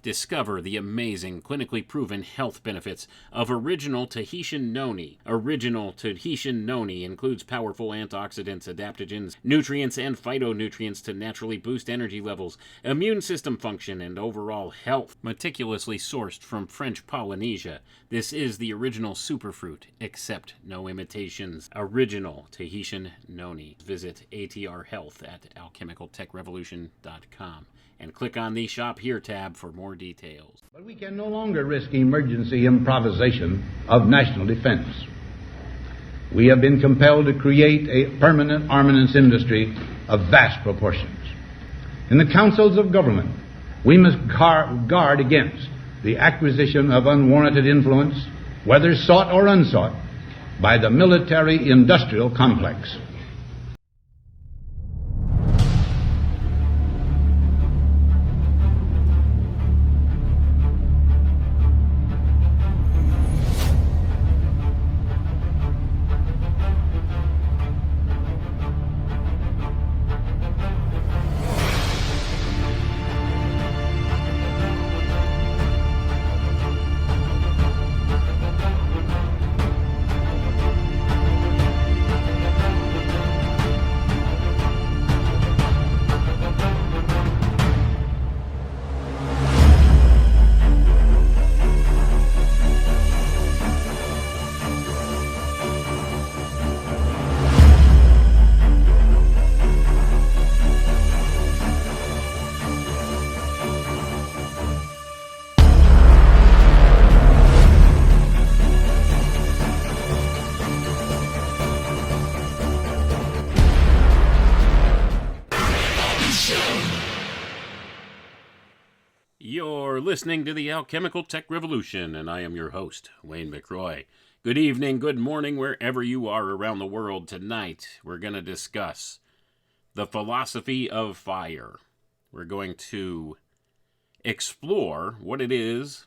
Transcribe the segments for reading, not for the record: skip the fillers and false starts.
Discover the amazing, clinically proven health benefits of original Tahitian noni. Original Tahitian noni includes powerful antioxidants, adaptogens, nutrients, and phytonutrients to naturally boost energy levels, immune system function, and overall health. Meticulously sourced from French Polynesia, this is the original superfruit. Accept no imitations. Original Tahitian noni. Visit ATR Health at alchemicaltechrevolution.com. and click on the Shop Here tab for more details. But we can no longer risk emergency improvisation of national defense. We have been compelled to create a permanent armaments industry of vast proportions. In the councils of government, we must guard against the acquisition of unwarranted influence, whether sought or unsought, by the military-industrial complex. You're listening to the Alchemical Tech Revolution, and I am your host, Wayne McRoy. Good evening, good morning, wherever you are around the world. Tonight, we're going to discuss the philosophy of fire. We're going to explore what it is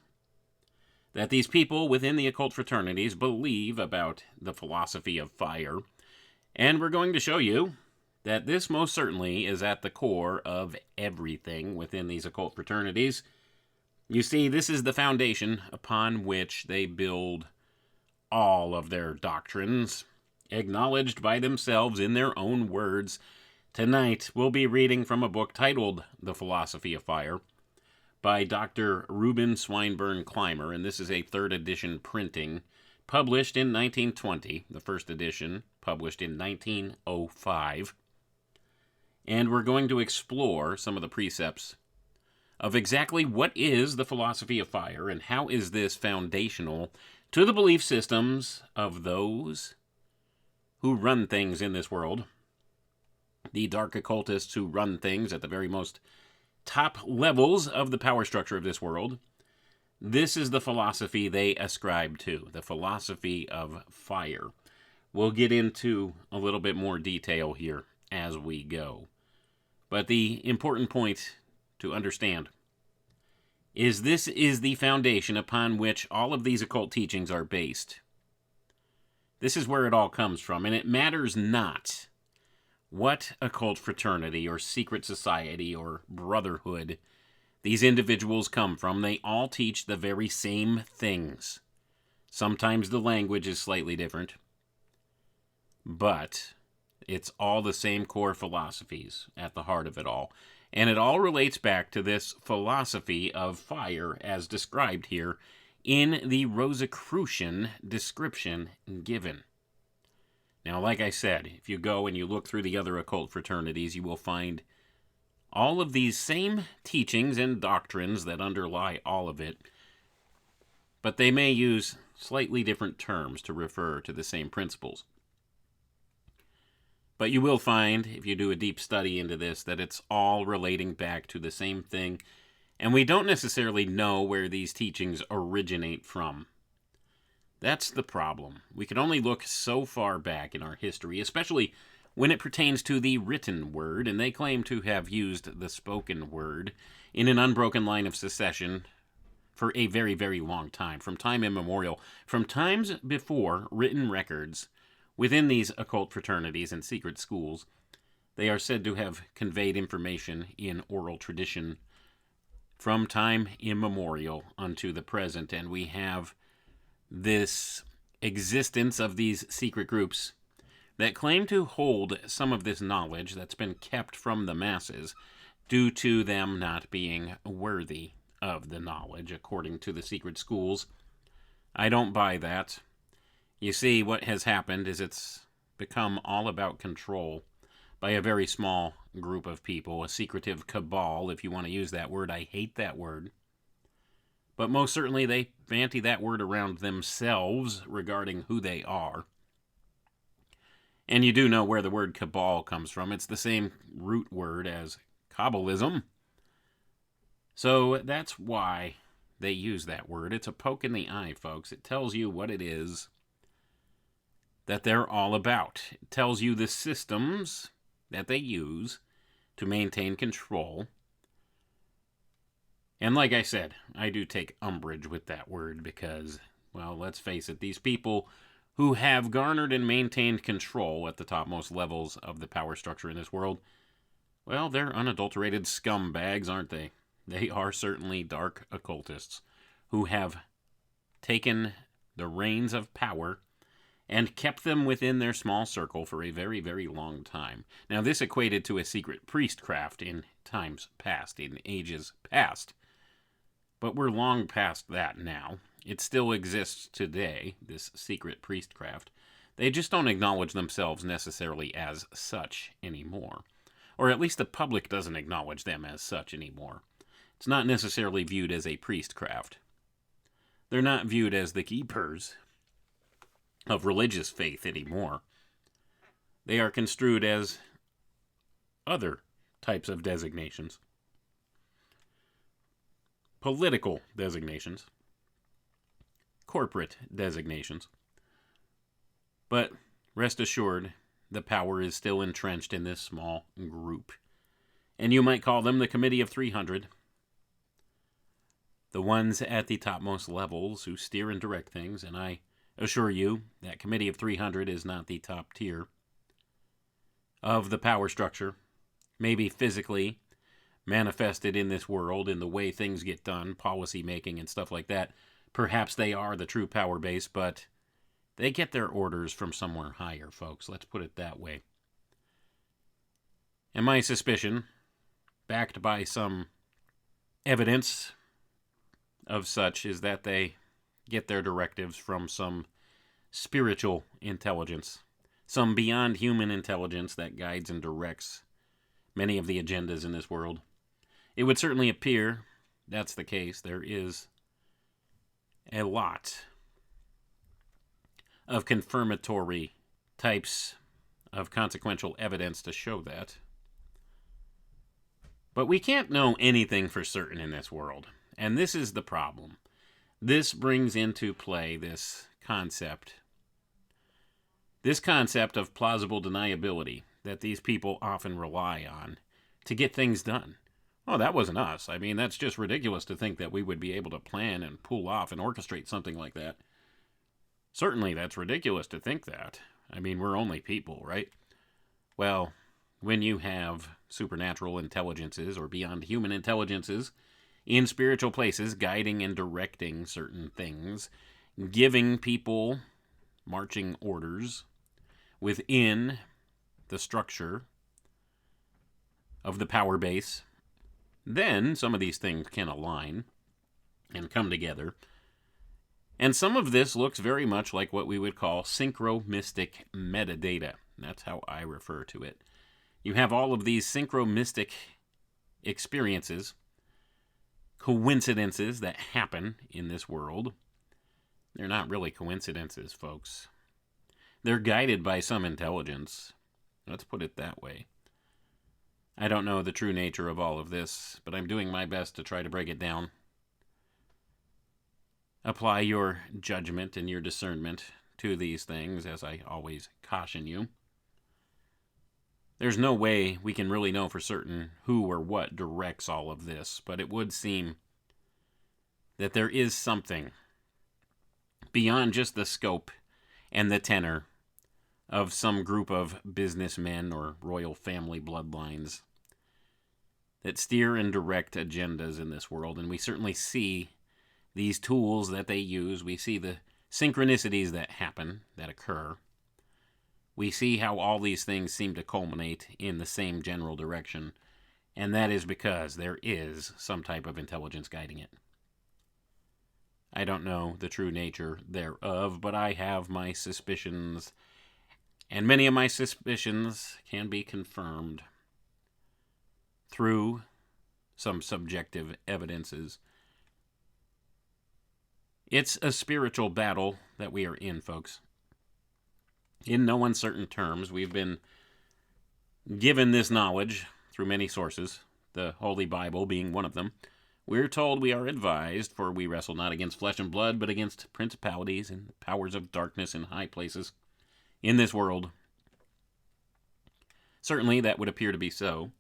that these people within the occult fraternities believe about the philosophy of fire, and we're going to show you that this most certainly is at the core of everything within these occult fraternities. You see, this is the foundation upon which they build all of their doctrines, acknowledged by themselves in their own words. Tonight, we'll be reading from a book titled The Philosophy of Fire by Dr. Reuben Swinburne Clymer, and this is a 3rd edition printing, published in 1920, the first edition published in 1905. And we're going to explore some of the precepts of exactly what is the philosophy of fire and how is this foundational to the belief systems of those who run things in this world, the dark occultists who run things at the very most top levels of the power structure of this world. This is the philosophy they ascribe to, the philosophy of fire. We'll get into a little bit more detail here as we go. But the important point to understand is this is the foundation upon which all of these occult teachings are based. This is where it all comes from, and it matters not what occult fraternity or secret society or brotherhood these individuals come from. They all teach the very same things. Sometimes the language is slightly different, but it's all the same core philosophies at the heart of it all. And it all relates back to this philosophy of fire as described here in the Rosicrucian description given. Now, like I said, if you go and you look through the other occult fraternities, you will find all of these same teachings and doctrines that underlie all of it, but they may use slightly different terms to refer to the same principles. But you will find, if you do a deep study into this, that it's all relating back to the same thing, and we don't necessarily know where these teachings originate from. That's the problem. We can only look so far back in our history, especially when it pertains to the written word, and they claim to have used the spoken word in an unbroken line of succession for a very, very long time, from time immemorial, from times before written records. Within these occult fraternities and secret schools, they are said to have conveyed information in oral tradition from time immemorial unto the present, and we have this existence of these secret groups that claim to hold some of this knowledge that's been kept from the masses due to them not being worthy of the knowledge, according to the secret schools. I don't buy that. You see, what has happened is it's become all about control by a very small group of people, a secretive cabal, if you want to use that word. I hate that word. But most certainly they banty that word around themselves regarding who they are. And you do know where the word cabal comes from. It's the same root word as Kabbalism. So that's why they use that word. It's a poke in the eye, folks. It tells you what it is that they're all about. It tells you the systems that they use to maintain control. And like I said, I do take umbrage with that word because, well, let's face it, these people who have garnered and maintained control at the topmost levels of the power structure in this world, well, they're unadulterated scumbags, aren't they? They are certainly dark occultists who have taken the reins of power and kept them within their small circle for a very, very long time. Now, this equated to a secret priestcraft in times past, in ages past. But we're long past that now. It still exists today, this secret priestcraft. They just don't acknowledge themselves necessarily as such anymore. Or at least the public doesn't acknowledge them as such anymore. It's not necessarily viewed as a priestcraft. They're not viewed as the keepers of religious faith anymore. They are construed as other types of designations. Political designations. Corporate designations. But rest assured, the power is still entrenched in this small group. And you might call them the Committee of 300. The ones at the topmost levels who steer and direct things, and I assure you that Committee of 300 is not the top tier of the power structure, maybe physically manifested in this world in the way things get done, policy making and stuff like that. Perhaps they are the true power base, but they get their orders from somewhere higher, folks. Let's put it that way. And my suspicion, backed by some evidence of such, is that they get their directives from some spiritual intelligence, some beyond human intelligence that guides and directs many of the agendas in this world. It would certainly appear that's the case. There is a lot of confirmatory types of consequential evidence to show that. But we can't know anything for certain in this world. And this is the problem. This brings into play this concept of plausible deniability that these people often rely on to get things done. Oh, that wasn't us. I mean, that's just ridiculous to think that we would be able to plan and pull off and orchestrate something like that. Certainly, that's ridiculous to think that. I mean, we're only people, right? Well, when you have supernatural intelligences or beyond human intelligences in spiritual places guiding and directing certain things, giving people marching orders within the structure of the power base, then some of these things can align and come together. And some of this looks very much like what we would call synchromystic metadata. That's how I refer to it. You have all of these synchromystic experiences, coincidences that happen in this world. They're not really coincidences, folks. They're guided by some intelligence. Let's put it that way. I don't know the true nature of all of this, but I'm doing my best to try to break it down. Apply your judgment and your discernment to these things, as I always caution you. There's no way we can really know for certain who or what directs all of this, but it would seem that there is something beyond just the scope and the tenor of some group of businessmen or royal family bloodlines that steer and direct agendas in this world, and we certainly see these tools that they use. We see the synchronicities that happen, that occur. We see how all these things seem to culminate in the same general direction, and that is because there is some type of intelligence guiding it. I don't know the true nature thereof, but I have my suspicions, and many of my suspicions can be confirmed through some subjective evidences. It's a spiritual battle that we are in, folks. In no uncertain terms, we've been given this knowledge through many sources, the Holy Bible being one of them. We're told we are advised, for we wrestle not against flesh and blood, but against principalities and powers of darkness in high places in this world. Certainly, that would appear to be so.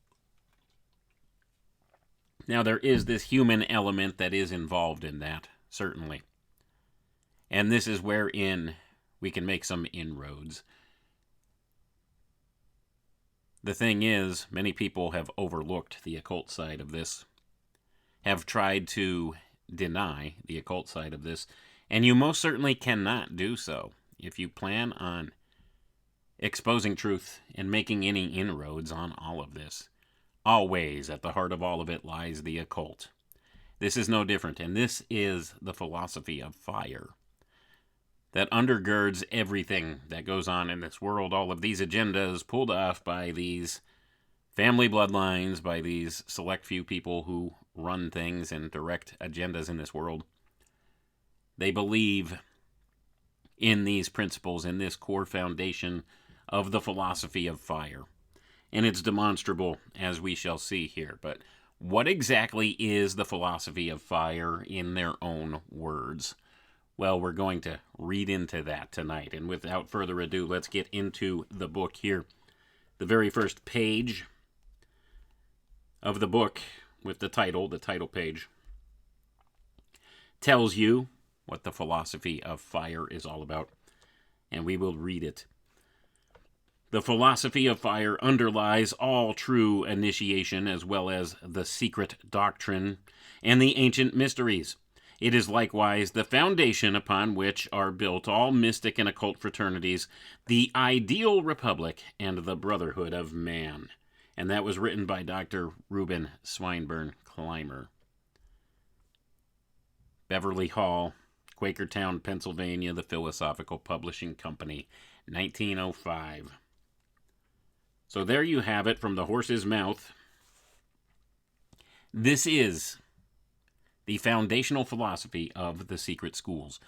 Now, there is this human element that is involved in that, certainly. And this is wherein we can make some inroads. The thing is, many people have overlooked the occult side of this, have tried to deny the occult side of this, and you most certainly cannot do so if you plan on exposing truth and making any inroads on all of this. Always at the heart of all of it lies the occult. This is no different, and this is the philosophy of fire that undergirds everything that goes on in this world. All of these agendas pulled off by these family bloodlines, by these select few people who run things and direct agendas in this world. They believe in these principles, in this core foundation of the philosophy of fire. And it's demonstrable, as we shall see here. But what exactly is the philosophy of fire in their own words? Well, we're going to read into that tonight. And without further ado, let's get into the book here. The very first page of the book with the title page, tells you what the philosophy of fire is all about. And we will read it. The philosophy of fire underlies all true initiation as well as the secret doctrine and the ancient mysteries. It is likewise the foundation upon which are built all mystic and occult fraternities, the ideal republic, and the brotherhood of man. And that was written by Dr. Reuben Swinburne Clymer. Beverly Hall, Quakertown, Pennsylvania, the Philosophical Publishing Company, 1905. So there you have it from the horse's mouth. This is the foundational philosophy of the secret schools.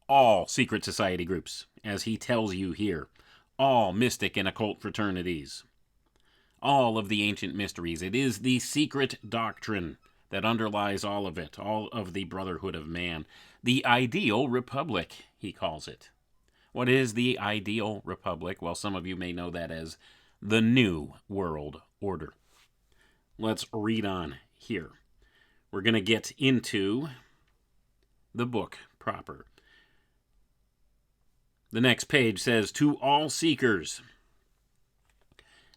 All secret society groups, as he tells you here. All mystic and occult fraternities. All of the ancient mysteries. It is the secret doctrine that underlies all of it. All of the brotherhood of man. The ideal republic, he calls it. What is the ideal republic? Well, some of you may know that as the New World Order. Let's read on here. We're going to get into the book proper. The next page says, "To all seekers,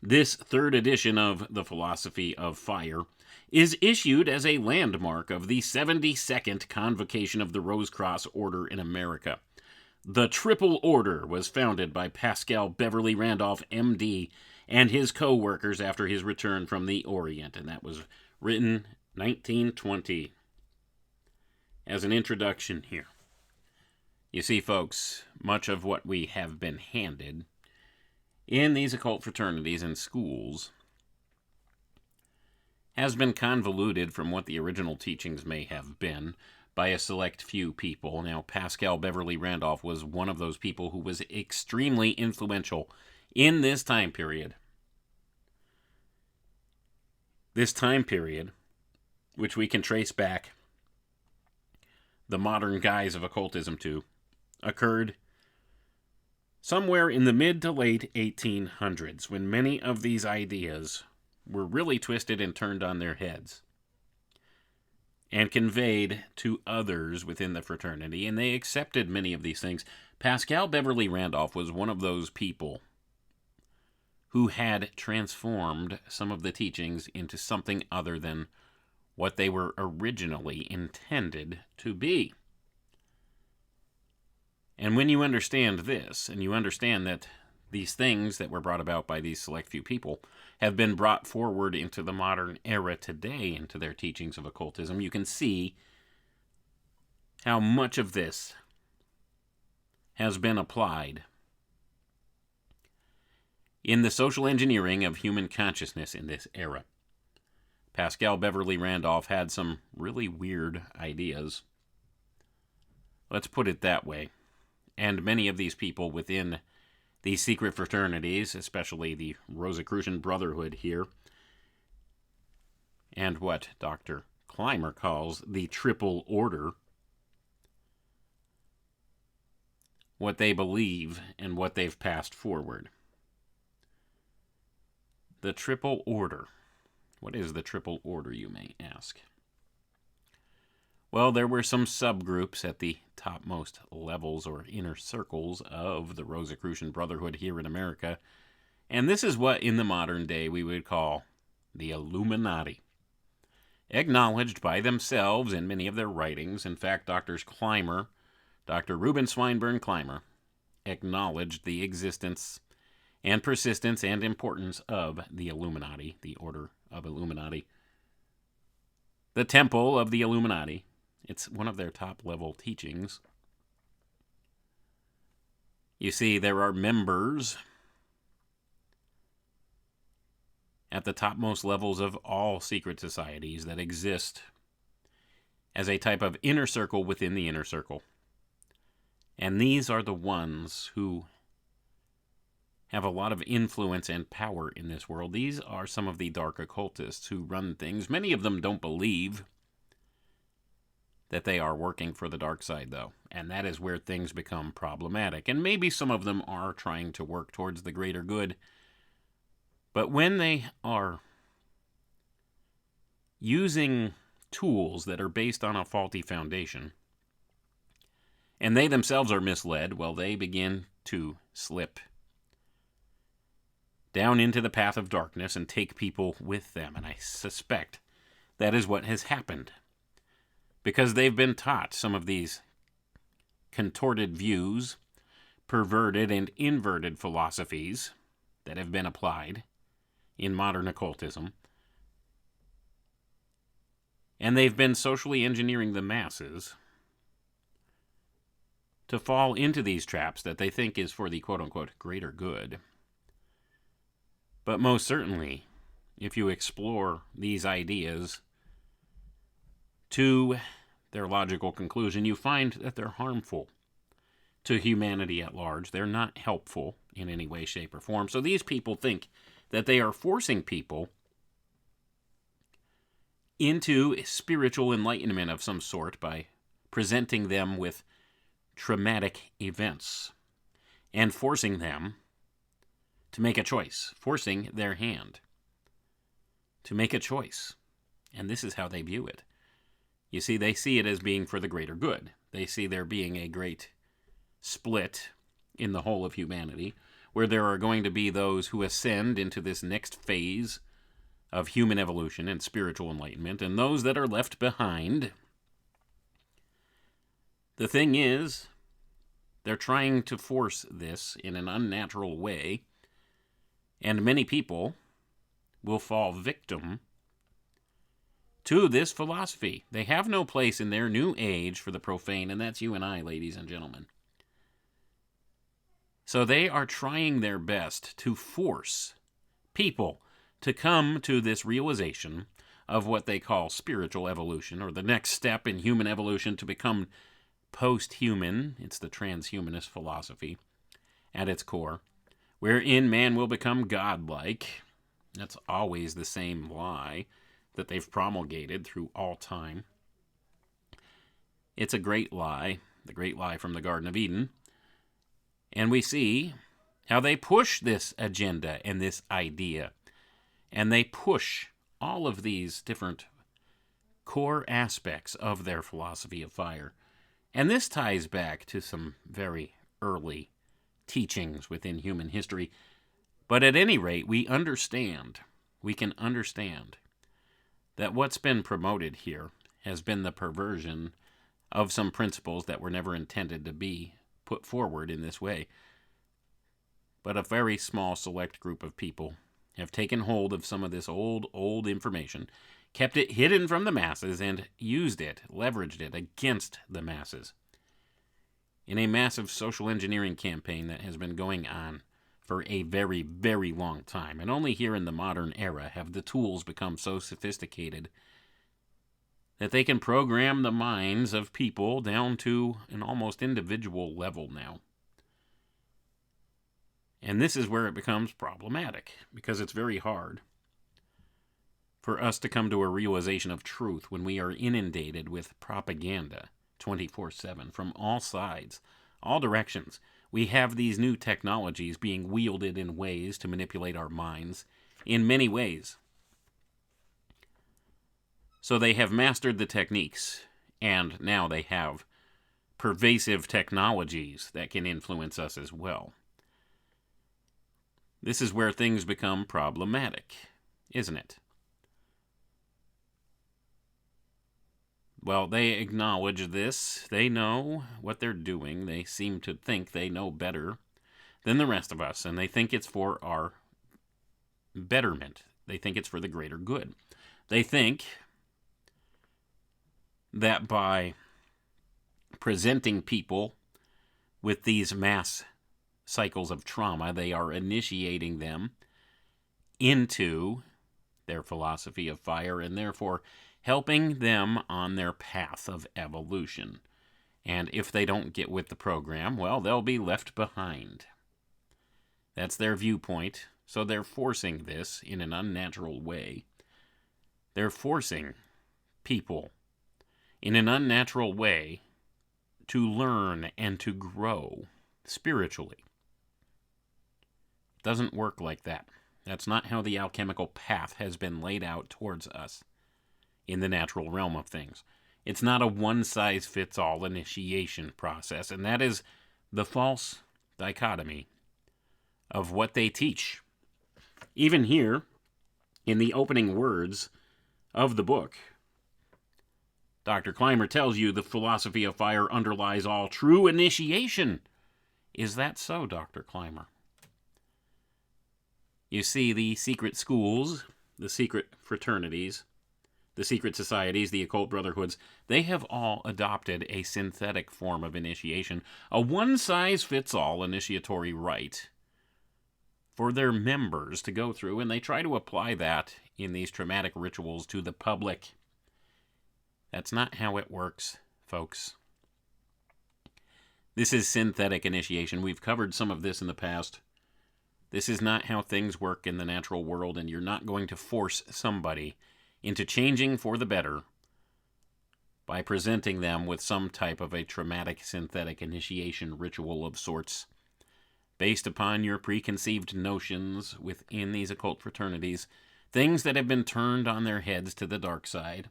this third edition of the Philosophy of Fire is issued as a landmark of the 72nd Convocation of the Rose Cross Order in America. The Triple Order was founded by Pascal Beverly Randolph, M.D., and his co-workers after his return from the Orient." And that was written 1920. As an introduction here. You see, folks, much of what we have been handed in these occult fraternities and schools has been convoluted from what the original teachings may have been by a select few people. Now, Pascal Beverly Randolph was one of those people who was extremely influential in this time period. This time period, which we can trace back the modern guise of occultism to, occurred somewhere in the mid to late 1800s, when many of these ideas were really twisted and turned on their heads and conveyed to others within the fraternity, and they accepted many of these things. Pascal Beverly Randolph was one of those people who had transformed some of the teachings into something other than what they were originally intended to be. And when you understand this, and you understand that these things that were brought about by these select few people have been brought forward into the modern era today, into their teachings of occultism, you can see how much of this has been applied in the social engineering of human consciousness in this era. Pascal Beverly Randolph had some really weird ideas. Let's put it that way. And many of these people within these secret fraternities, especially the Rosicrucian Brotherhood here, and what Dr. Clymer calls the Triple Order, what they believe and what they've passed forward. The Triple Order. What is the Triple Order, you may ask? Well, there were some subgroups at the topmost levels or inner circles of the Rosicrucian Brotherhood here in America, and this is what in the modern day we would call the Illuminati. Acknowledged by themselves in many of their writings. In fact, Dr. Reuben Swinburne Clymer, acknowledged the existence and persistence and importance of the Illuminati, the Order of Illuminati. The Temple of the Illuminati. It's one of their top-level teachings. You see, there are members at the topmost levels of all secret societies that exist as a type of inner circle within the inner circle. And these are the ones who have a lot of influence and power in this world. These are some of the dark occultists who run things. Many of them don't believe that they are working for the dark side, though, and that is where things become problematic. And maybe some of them are trying to work towards the greater good, but when they are using tools that are based on a faulty foundation, and they themselves are misled, well, they begin to slip down into the path of darkness and take people with them. And I suspect that is what has happened, because they've been taught some of these contorted views, perverted and inverted philosophies that have been applied in modern occultism. And they've been socially engineering the masses to fall into these traps that they think is for the quote-unquote greater good. But most certainly, if you explore these ideas to their logical conclusion, you find that they're harmful to humanity at large. They're not helpful in any way, shape, or form. So these people think that they are forcing people into spiritual enlightenment of some sort by presenting them with traumatic events and forcing them to make a choice, forcing their hand to make a choice. And this is how they view it. You see, they see it as being for the greater good. They see there being a great split in the whole of humanity, where there are going to be those who ascend into this next phase of human evolution and spiritual enlightenment, and those that are left behind. The thing is, they're trying to force this in an unnatural way, and many people will fall victim to this philosophy. They have no place in their new age for the profane, and that's you and I, ladies and gentlemen. So they are trying their best to force people to come to this realization of what they call spiritual evolution, or the next step in human evolution to become post-human. It's the transhumanist philosophy at its core, wherein man will become godlike. That's always the same lie that they've promulgated through all time. It's a great lie, the great lie from the Garden of Eden. And we see how they push this agenda and this idea. And they push all of these different core aspects of their philosophy of fire. And this ties back to some very early teachings within human history. But at any rate, we can understand that what's been promoted here has been the perversion of some principles that were never intended to be put forward in this way. But a very small select group of people have taken hold of some of this old information, kept it hidden from the masses, and used it, leveraged it against the masses in a massive social engineering campaign that has been going on for a very, very long time. And only here in the modern era have the tools become so sophisticated that they can program the minds of people down to an almost individual level now. And this is where it becomes problematic, because it's very hard for us to come to a realization of truth when we are inundated with propaganda 24/7 from all sides, all directions. We have these new technologies being wielded in ways to manipulate our minds in many ways. So they have mastered the techniques, and now they have pervasive technologies that can influence us as well. This is where things become problematic, isn't it? Well, they acknowledge this. They know what they're doing. They seem to think they know better than the rest of us, and they think it's for our betterment. They think it's for the greater good. They think that by presenting people with these mass cycles of trauma, they are initiating them into their philosophy of fire, and therefore helping them on their path of evolution. And if they don't get with the program, well, they'll be left behind. That's their viewpoint, so they're forcing this in an unnatural way. They're forcing people in an unnatural way to learn and to grow spiritually. It doesn't work like that. That's not how the alchemical path has been laid out towards us in the natural realm of things. It's not a one-size-fits-all initiation process, and that is the false dichotomy of what they teach. Even here, in the opening words of the book, Dr. Clymer tells you the philosophy of fire underlies all true initiation. Is that so, Dr. Clymer? You see, the secret schools, the secret fraternities, the secret societies, the occult brotherhoods, they have all adopted a synthetic form of initiation, a one-size-fits-all initiatory rite for their members to go through, and they try to apply that in these traumatic rituals to the public. That's not how it works, folks. This is synthetic initiation. We've covered some of this in the past. This is not how things work in the natural world, and you're not going to force somebody into changing for the better by presenting them with some type of a traumatic synthetic initiation ritual of sorts based upon your preconceived notions within these occult fraternities, things that have been turned on their heads to the dark side.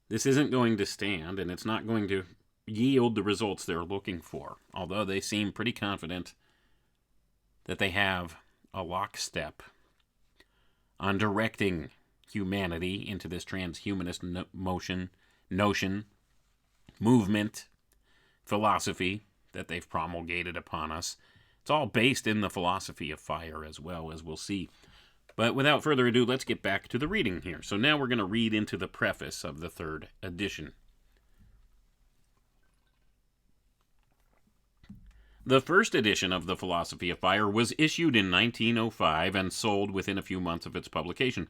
This isn't going to stand, and it's not going to yield the results they're looking for, although they seem pretty confident that they have a lockstep on directing humanity into this transhumanist notion, movement, philosophy that they've promulgated upon us. It's all based in the philosophy of fire as well, as we'll see. But without further ado, let's get back to the reading here. So now we're going to read into the preface of the third edition. The first edition of the Philosophy of Fire was issued in 1905 and sold within a few months of its publication.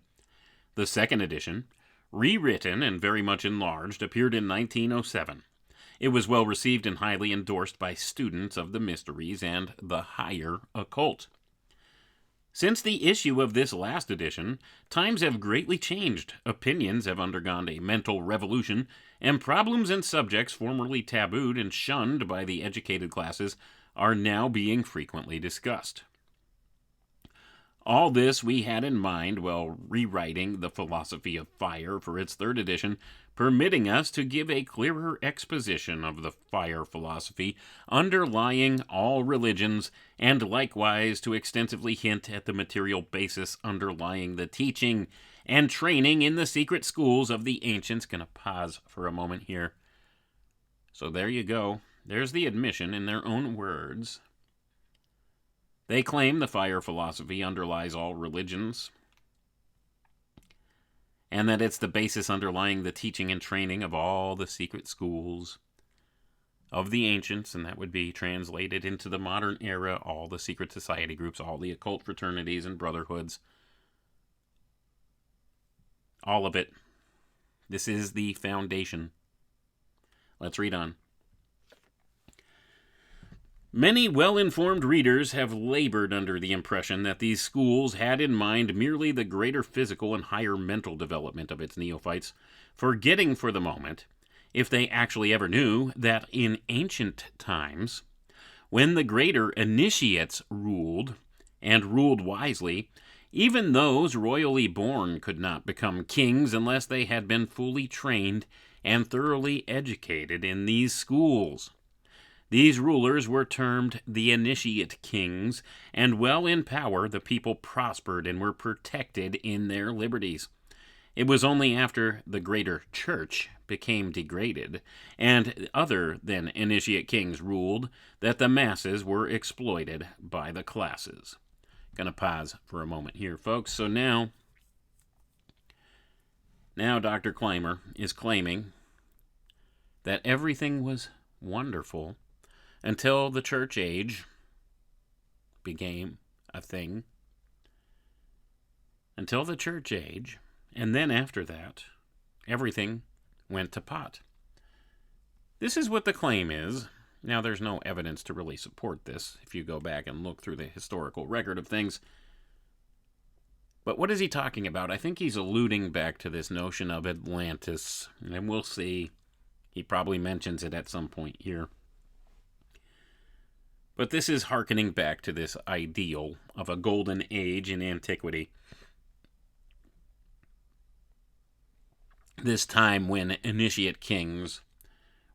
The second edition, rewritten and very much enlarged, appeared in 1907. It was well received and highly endorsed by students of the mysteries and the higher occult. Since the issue of this last edition, times have greatly changed, opinions have undergone a mental revolution, and problems and subjects formerly tabooed and shunned by the educated classes are now being frequently discussed. All this we had in mind while rewriting The Philosophy of Fire for its third edition, permitting us to give a clearer exposition of the fire philosophy underlying all religions, and likewise to extensively hint at the material basis underlying the teaching and training in the secret schools of the ancients. Gonna pause for a moment here. So there you go. There's the admission in their own words. They claim the fire philosophy underlies all religions, and that it's the basis underlying the teaching and training of all the secret schools of the ancients, and that would be translated into the modern era, all the secret society groups, all the occult fraternities and brotherhoods. All of it. This is the foundation. Let's read on. Many well-informed readers have labored under the impression that these schools had in mind merely the greater physical and higher mental development of its neophytes, forgetting for the moment, if they actually ever knew, that in ancient times, when the greater initiates ruled, and ruled wisely, even those royally born could not become kings unless they had been fully trained and thoroughly educated in these schools. These rulers were termed the initiate kings, and well in power the people prospered and were protected in their liberties. It was only after the greater church became degraded, and other than initiate kings ruled, that the masses were exploited by the classes. Gonna pause for a moment here, folks. So now Dr. Clymer is claiming that everything was wonderful until the church age became a thing. Until the church age, and then after that, everything went to pot. This is what the claim is. Now, there's no evidence to really support this if you go back and look through the historical record of things. But what is he talking about? I think he's alluding back to this notion of Atlantis, and we'll see. He probably mentions it at some point here. But this is hearkening back to this ideal of a golden age in antiquity. This time when initiate kings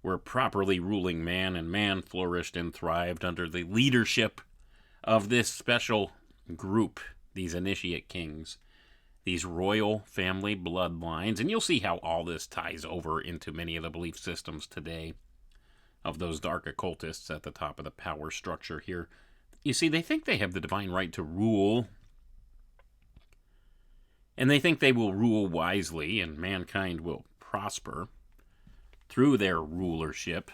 were properly ruling man, and man flourished and thrived under the leadership of this special group, these initiate kings, these royal family bloodlines. And you'll see how all this ties over into many of the belief systems today of those dark occultists at the top of the power structure here. You see, they think they have the divine right to rule, and they think they will rule wisely, and mankind will prosper through their rulership.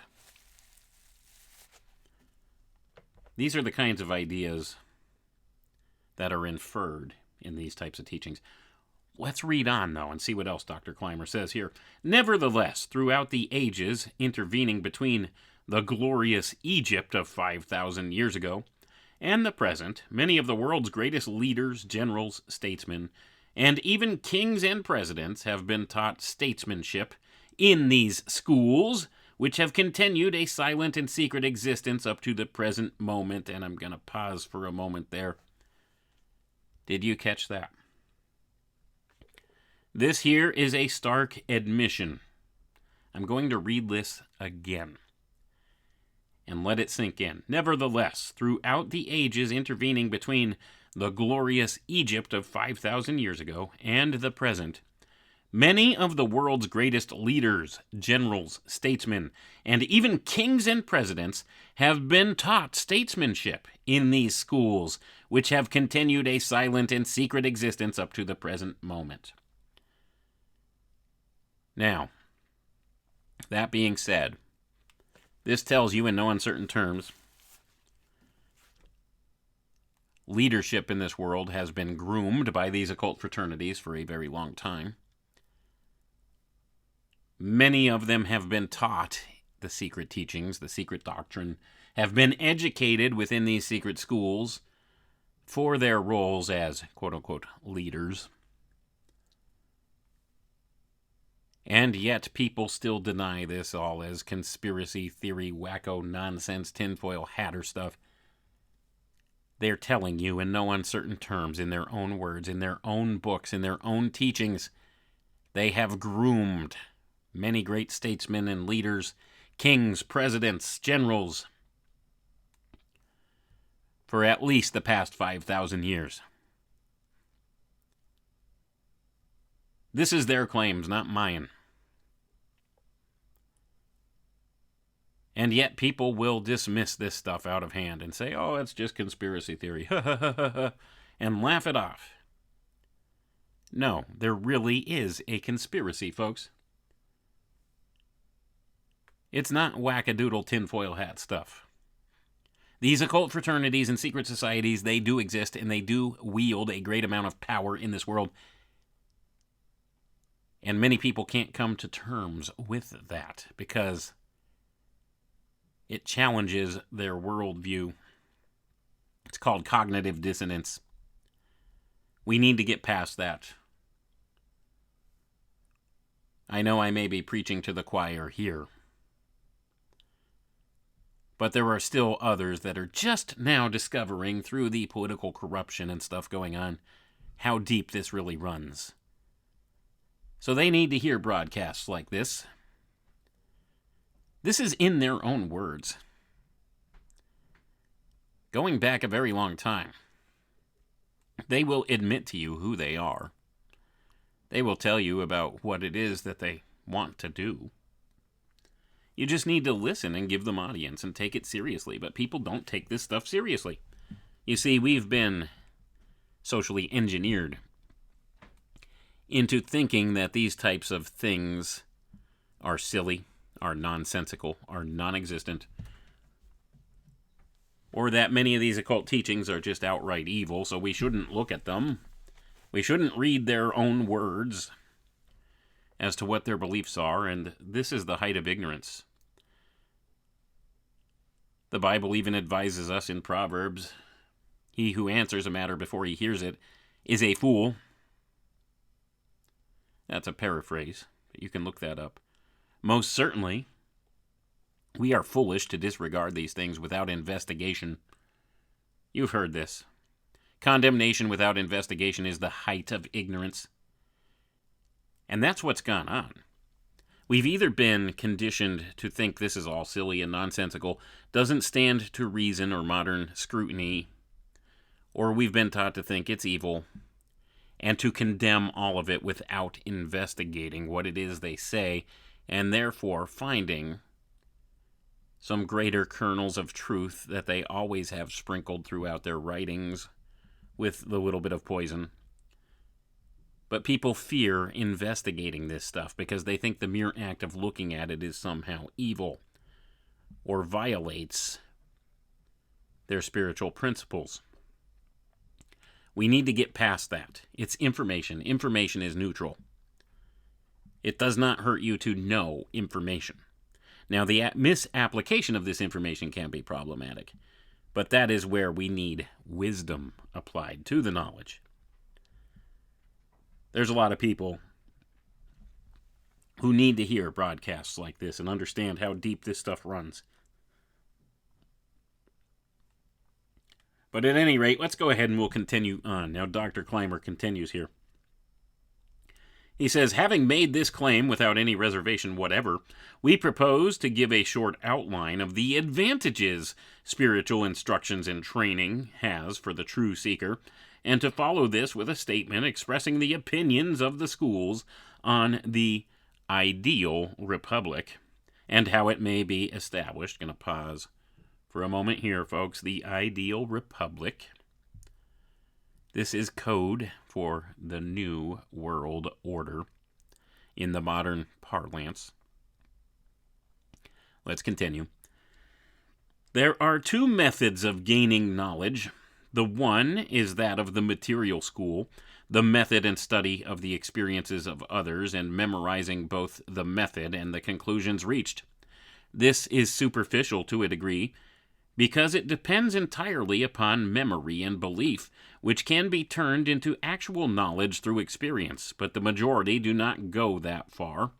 These are the kinds of ideas that are inferred in these types of teachings. Let's read on, though, and see what else Dr. Clymer says here. Nevertheless, throughout the ages intervening between the glorious Egypt of 5,000 years ago and the present, many of the world's greatest leaders, generals, statesmen, and even kings and presidents have been taught statesmanship in these schools, which have continued a silent and secret existence up to the present moment. And I'm going to pause for a moment there. Did you catch that? This here is a stark admission. I'm going to read this again and let it sink in. Nevertheless, throughout the ages intervening between the glorious Egypt of 5,000 years ago and the present, many of the world's greatest leaders, generals, statesmen, and even kings and presidents have been taught statesmanship in these schools, which have continued a silent and secret existence up to the present moment. Now, that being said, this tells you in no uncertain terms, leadership in this world has been groomed by these occult fraternities for a very long time. Many of them have been taught the secret teachings, the secret doctrine, have been educated within these secret schools for their roles as quote-unquote leaders. And yet people still deny this all as conspiracy theory, wacko, nonsense, tinfoil hatter stuff. They're telling you in no uncertain terms, in their own words, in their own books, in their own teachings, they have groomed many great statesmen and leaders, kings, presidents, generals, for at least the past 5,000 years. This is their claims, not mine. And yet people will dismiss this stuff out of hand and say, oh, it's just conspiracy theory, and laugh it off. No, there really is a conspiracy, folks. It's not wackadoodle tinfoil hat stuff. These occult fraternities and secret societies, they do exist, and they do wield a great amount of power in this world. And many people can't come to terms with that because it challenges their worldview. It's called cognitive dissonance. We need to get past that. I know I may be preaching to the choir here, but there are still others that are just now discovering through the political corruption and stuff going on how deep this really runs. So they need to hear broadcasts like this. This is in their own words. Going back a very long time, they will admit to you who they are. They will tell you about what it is that they want to do. You just need to listen and give them audience and take it seriously. But people don't take this stuff seriously. You see, we've been socially engineered into thinking that these types of things are silly, are nonsensical, are non-existent, or that many of these occult teachings are just outright evil, so we shouldn't look at them. We shouldn't read their own words as to what their beliefs are, and this is the height of ignorance. The Bible even advises us in Proverbs, he who answers a matter before he hears it is a fool. That's a paraphrase, but you can look that up. Most certainly, we are foolish to disregard these things without investigation. You've heard this. Condemnation without investigation is the height of ignorance. And that's what's gone on. We've either been conditioned to think this is all silly and nonsensical, doesn't stand to reason or modern scrutiny, or we've been taught to think it's evil, and to condemn all of it without investigating what it is they say, and therefore finding some greater kernels of truth that they always have sprinkled throughout their writings with the little bit of poison. But people fear investigating this stuff because they think the mere act of looking at it is somehow evil or violates their spiritual principles. We need to get past that. It's information. Information is neutral. It does not hurt you to know information. Now, the misapplication of this information can be problematic, but that is where we need wisdom applied to the knowledge. There's a lot of people who need to hear broadcasts like this and understand how deep this stuff runs. But at any rate, let's go ahead and we'll continue on. Now, Dr. Clymer continues here. He says, having made this claim without any reservation whatever, we propose to give a short outline of the advantages spiritual instructions and training has for the true seeker, and to follow this with a statement expressing the opinions of the schools on the ideal republic and how it may be established. Going to pause for a moment here, folks. The ideal republic. This is code for the New World Order in the modern parlance. Let's continue. There are two methods of gaining knowledge. The one is that of the material school, the method and study of the experiences of others and memorizing both the method and the conclusions reached. This is superficial to a degree, because it depends entirely upon memory and belief, which can be turned into actual knowledge through experience, but the majority do not go that far,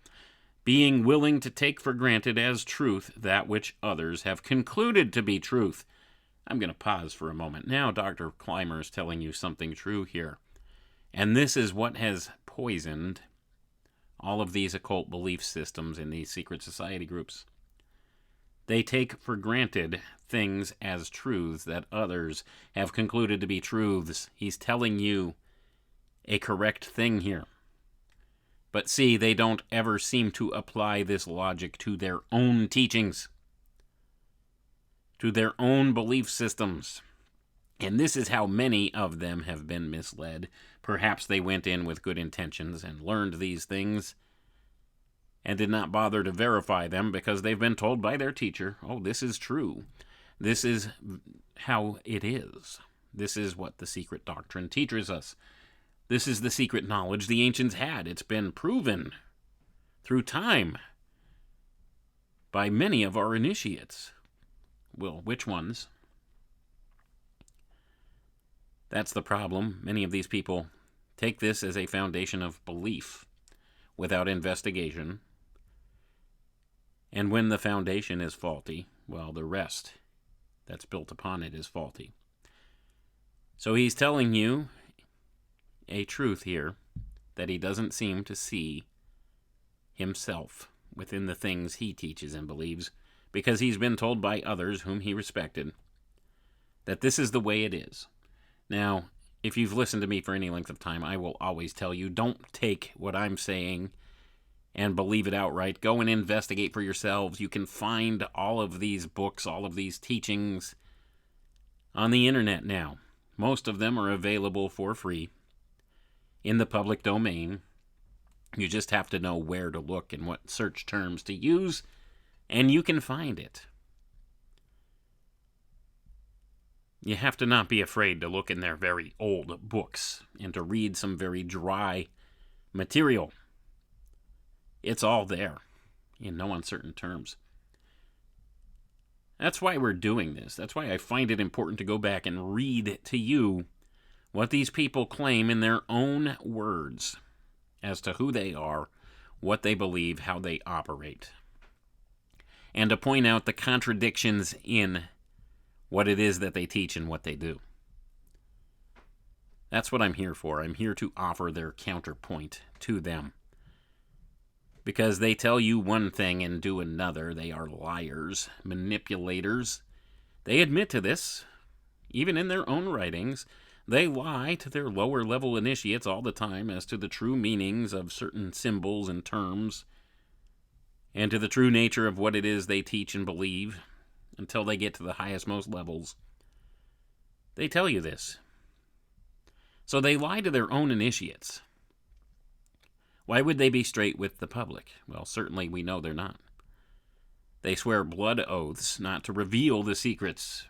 being willing to take for granted as truth that which others have concluded to be truth. I'm going to pause for a moment. Now Dr. Clymer is telling you something true here. And this is what has poisoned all of these occult belief systems in these secret society groups. They take for granted things as truths that others have concluded to be truths. He's telling you a correct thing here. But see, they don't ever seem to apply this logic to their own teachings, to their own belief systems. And this is how many of them have been misled. Perhaps they went in with good intentions and learned these things and did not bother to verify them because they've been told by their teacher, oh, this is true. This is how it is. This is what the secret doctrine teaches us. This is the secret knowledge the ancients had. It's been proven through time by many of our initiates. Well, which ones? That's the problem. Many of these people take this as a foundation of belief without investigation. And when the foundation is faulty, well, the rest that's built upon it is faulty. So he's telling you a truth here that he doesn't seem to see himself within the things he teaches and believes, because he's been told by others whom he respected that this is the way it is. Now, if you've listened to me for any length of time, I will always tell you, don't take what I'm saying and believe it outright. Go and investigate for yourselves. You can find all of these books, all of these teachings on the internet now. Most of them are available for free in the public domain. You just have to know where to look and what search terms to use, and you can find it. You have to not be afraid to look in their very old books and to read some very dry material. It's all there in no uncertain terms. That's why we're doing this. That's why I find it important to go back and read to you what these people claim in their own words as to who they are, what they believe, how they operate, and to point out the contradictions in what it is that they teach and what they do. That's what I'm here for. I'm here to offer their counterpoint to them. Because they tell you one thing and do another. They are liars, manipulators. They admit to this, even in their own writings. They lie to their lower level initiates all the time as to the true meanings of certain symbols and terms, and to the true nature of what it is they teach and believe, until they get to the highest, most levels. They tell you this. So they lie to their own initiates. Why would they be straight with the public? Well, certainly we know they're not. They swear blood oaths not to reveal the secrets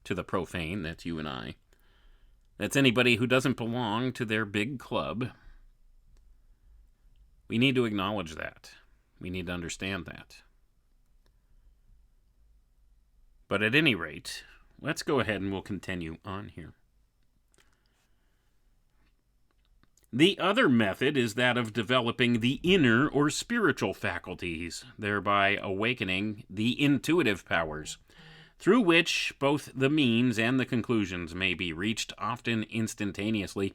to the profane, that's you and I. That's anybody who doesn't belong to their big club. We need to acknowledge that. We need to understand that. But at any rate, let's go ahead and we'll continue on here. The other method is that of developing the inner or spiritual faculties, thereby awakening the intuitive powers, through which both the means and the conclusions may be reached, often instantaneously,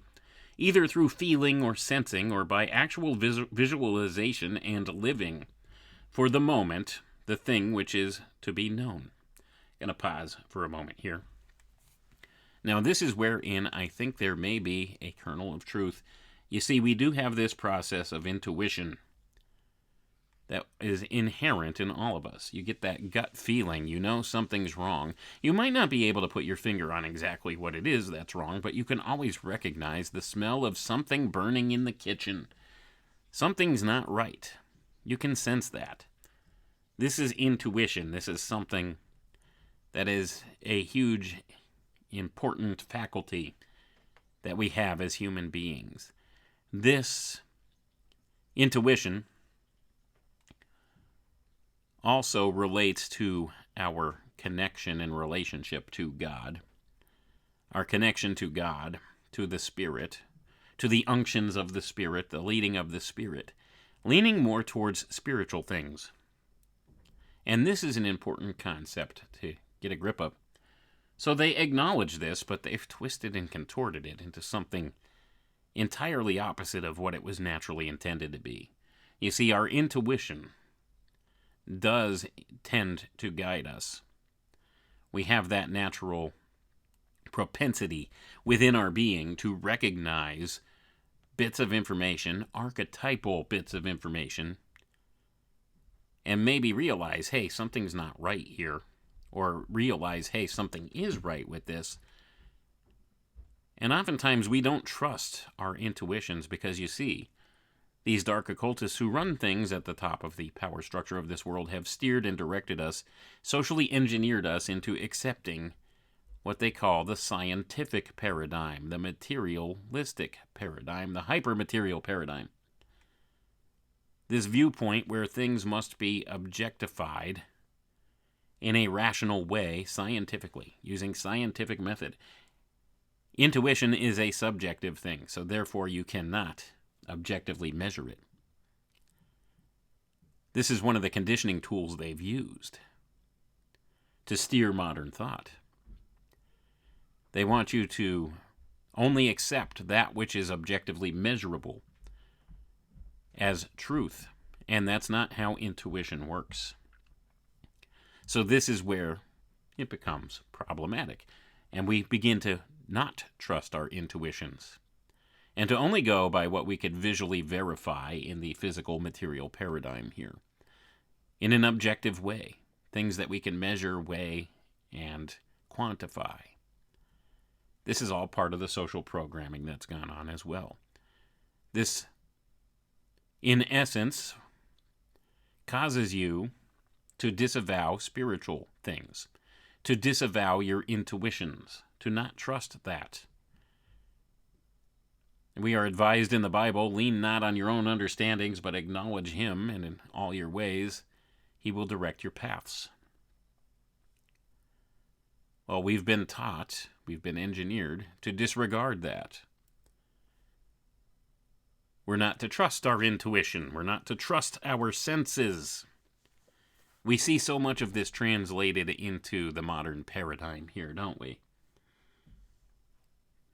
either through feeling or sensing, or by actual visualization and living, for the moment, the thing which is to be known. I'm going to pause for a moment here. Now, this is wherein I think there may be a kernel of truth. You see, we do have this process of intuition that is inherent in all of us. You get that gut feeling, you know something's wrong. You might not be able to put your finger on exactly what it is that's wrong, but you can always recognize the smell of something burning in the kitchen. Something's not right. You can sense that. This is intuition. This is something that is a huge, important faculty that we have as human beings. This intuition also relates to our connection and relationship to God. Our connection to God, to the Spirit, to the unctions of the Spirit, the leading of the Spirit, leaning more towards spiritual things. And this is an important concept to get a grip of. So they acknowledge this, but they've twisted and contorted it into something entirely opposite of what it was naturally intended to be. You see, our intuition does tend to guide us. We have that natural propensity within our being to recognize bits of information, archetypal bits of information, and maybe realize, hey, something's not right here, or realize, hey, something is right with this. And oftentimes we don't trust our intuitions because, you see, these dark occultists who run things at the top of the power structure of this world have steered and directed us, socially engineered us into accepting what they call the scientific paradigm, the materialistic paradigm, the hypermaterial paradigm. This viewpoint where things must be objectified in a rational way, scientifically, using scientific method. Intuition is a subjective thing, so therefore you cannot objectively measure it. This is one of the conditioning tools they've used to steer modern thought. They want you to only accept that which is objectively measurable as truth, and that's not how intuition works. So this is where it becomes problematic, and we begin to not trust our intuitions, and to only go by what we could visually verify in the physical material paradigm here, in an objective way, things that we can measure, weigh, and quantify. This is all part of the social programming that's gone on as well. This, in essence, causes you to disavow spiritual things, to disavow your intuitions, to not trust that. We are advised in the Bible, lean not on your own understandings, but acknowledge Him, and in all your ways He will direct your paths. Well, we've been taught, we've been engineered to disregard that. We're not to trust our intuition. We're not to trust our senses. We see so much of this translated into the modern paradigm here, don't we?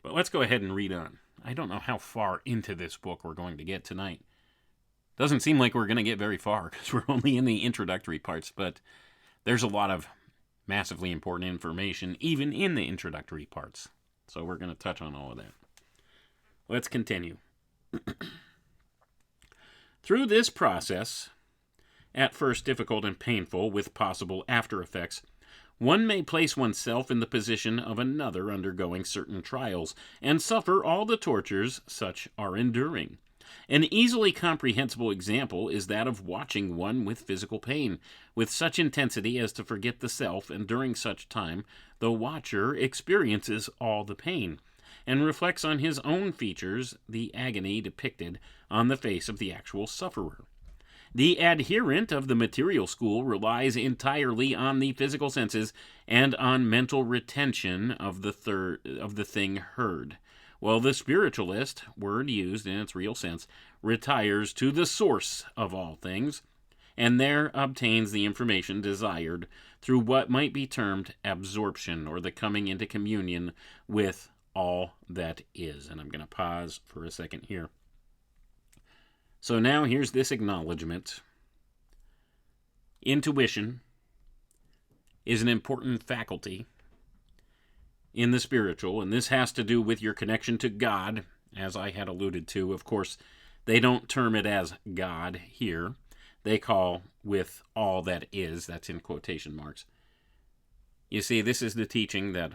But let's go ahead and read on. I don't know how far into this book we're going to get tonight. Doesn't seem like we're going to get very far because we're only in the introductory parts, but there's a lot of massively important information even in the introductory parts. So we're going to touch on all of that. Let's continue. Through this process, at first difficult and painful with possible after effects, one may place oneself in the position of another undergoing certain trials and suffer all the tortures such are enduring. An easily comprehensible example is that of watching one with physical pain, with such intensity as to forget the self, and during such time the watcher experiences all the pain, and reflects on his own features the agony depicted on the face of the actual sufferer. The adherent of the material school relies entirely on the physical senses and on mental retention of the thing heard, while the spiritualist, word used in its real sense, retires to the source of all things, and there obtains the information desired through what might be termed absorption, or the coming into communion with all that is. And I'm going to pause for a second here. So now here's this acknowledgement. Intuition is an important faculty in the spiritual, and this has to do with your connection to God, as I had alluded to. Of course, they don't term it as God here. They call with all that is, that's in quotation marks. You see, this is the teaching that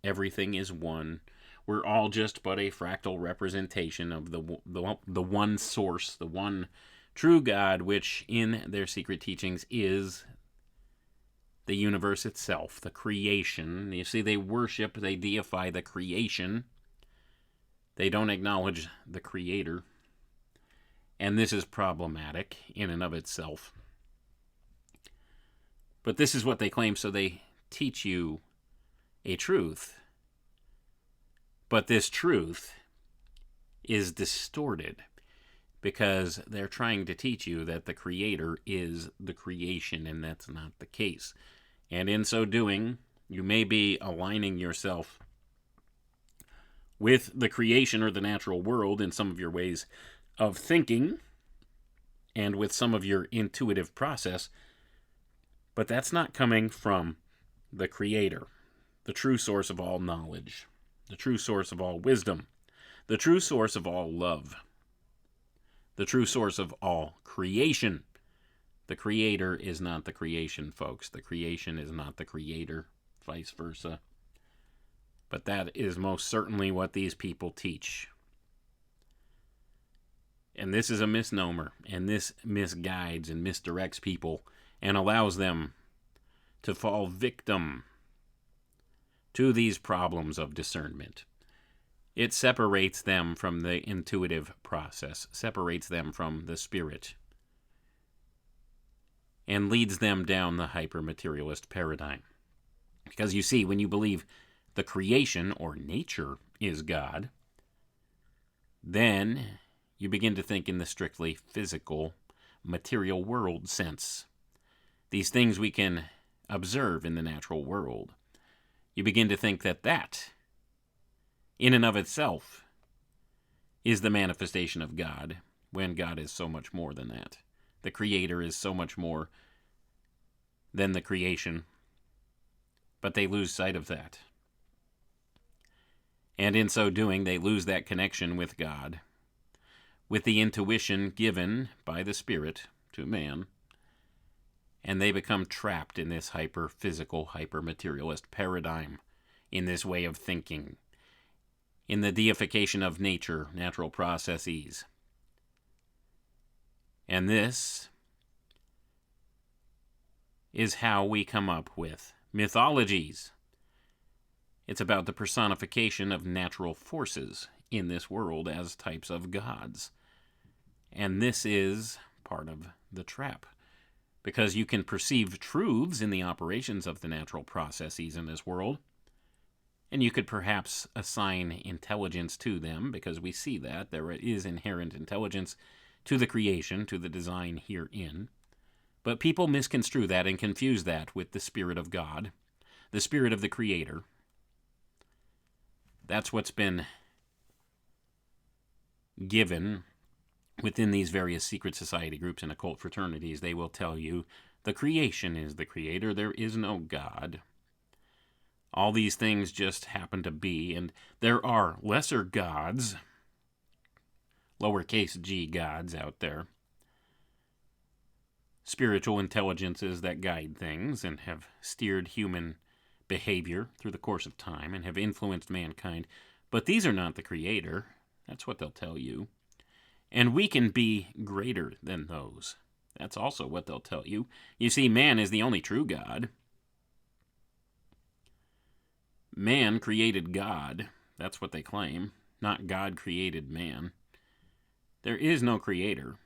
everything is one. We're all just but a fractal representation of the one source, the one true God, which in their secret teachings is the universe itself, the creation. You see, they worship, they deify the creation. They don't acknowledge the Creator. And this is problematic in and of itself. But this is what they claim, so they teach you a truth. But this truth is distorted because they're trying to teach you that the Creator is the creation, and that's not the case. And in so doing, You may be aligning yourself with the creation or the natural world in some of your ways of thinking and with some of your intuitive process, but that's not coming from the Creator, the true source of all knowledge, the true source of all wisdom, the true source of all love, the true source of all creation. The Creator is not the creation, folks. The creation is not the Creator, vice versa. But that is most certainly what these people teach. And this is a misnomer, and this misguides and misdirects people and allows them to fall victim to these problems of discernment. It separates them from the intuitive process, separates them from the spirit, and leads them down the hyper-materialist paradigm. Because you see, when you believe the creation or nature is God, then you begin to think in the strictly physical, material world sense. These things we can observe in the natural world. You begin to think that, in and of itself, is the manifestation of God, when God is so much more than that. The Creator is so much more than the creation, but they lose sight of that. And in so doing, they lose that connection with God, with the intuition given by the Spirit to man, and they become trapped in this hyper-physical, hyper-materialist paradigm, in this way of thinking, in the deification of nature, natural processes. And this is how we come up with mythologies. It's about the personification of natural forces in this world as types of gods. And this is part of the trap, because you can perceive truths in the operations of the natural processes in this world, and you could perhaps assign intelligence to them, because we see that there is inherent intelligence to the creation, to the design herein. But people misconstrue that and confuse that with the Spirit of God, the Spirit of the Creator. That's what's been given within these various secret society groups and occult fraternities. They will tell you the creation is the Creator, there is no God. All these things just happen to be, and there are lesser gods, lowercase g gods out there, spiritual intelligences that guide things and have steered human behavior through the course of time and have influenced mankind. But these are not the Creator. That's what they'll tell you. And we can be greater than those. That's also what they'll tell you. You see, man is the only true God. Man created God. That's what they claim. Not God created man. There is no Creator,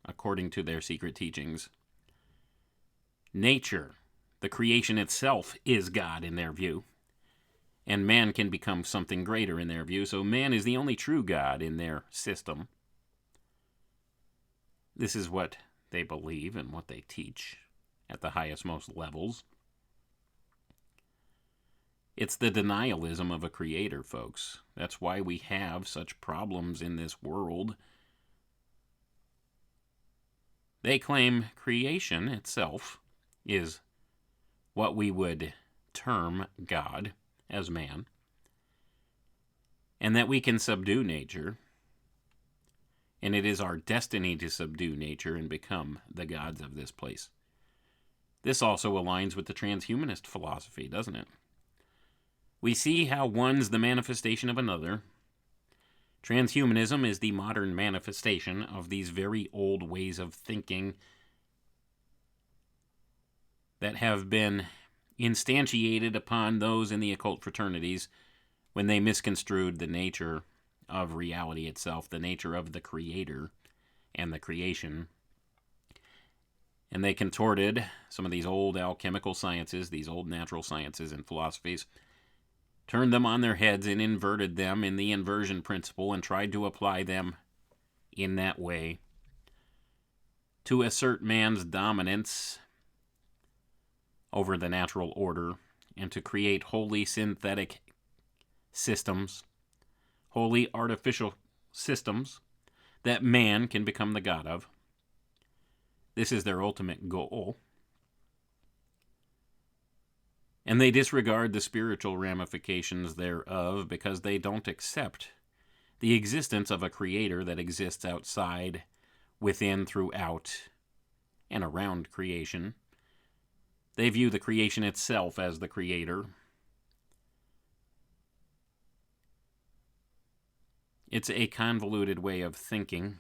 according to their secret teachings. Nature, the creation itself, is God in their view. And man can become something greater in their view. So man is the only true God in their system. This is what they believe and what they teach at the highest, most levels. It's the denialism of a Creator, folks. That's why we have such problems in this world. They claim creation itself is what we would term God as man, and that we can subdue nature, and it is our destiny to subdue nature and become the gods of this place. This also aligns with the transhumanist philosophy, doesn't it? We see how one's the manifestation of another. Transhumanism is the modern manifestation of these very old ways of thinking that have been instantiated upon those in the occult fraternities when they misconstrued the nature of reality itself, the nature of the Creator and the creation. And they contorted some of these old alchemical sciences, these old natural sciences and philosophies, turned them on their heads and inverted them in the inversion principle and tried to apply them in that way to assert man's dominance over the natural order and to create wholly synthetic systems, wholly artificial systems that man can become the god of. This is their ultimate goal. And they disregard the spiritual ramifications thereof because they don't accept the existence of a creator that exists outside, within, throughout, and around creation. They view the creation itself as the creator. It's a convoluted way of thinking.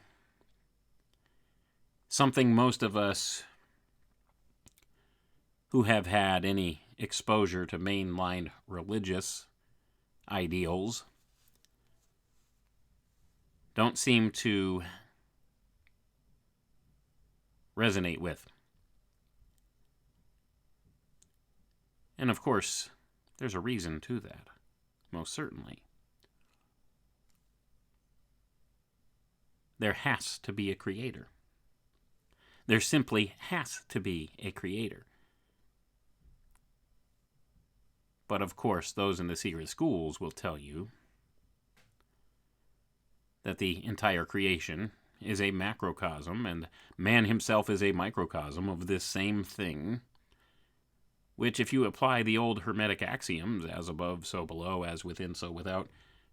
Something most of us who have had any exposure to mainline religious ideals don't seem to resonate with. And of course, there's a reason to that, most certainly. There has to be a creator. There simply has to be a creator. But of course, those in the secret schools will tell you that the entire creation is a macrocosm, and man himself is a microcosm of this same thing, which, if you apply the old Hermetic axioms, as above, so below, as within, so without,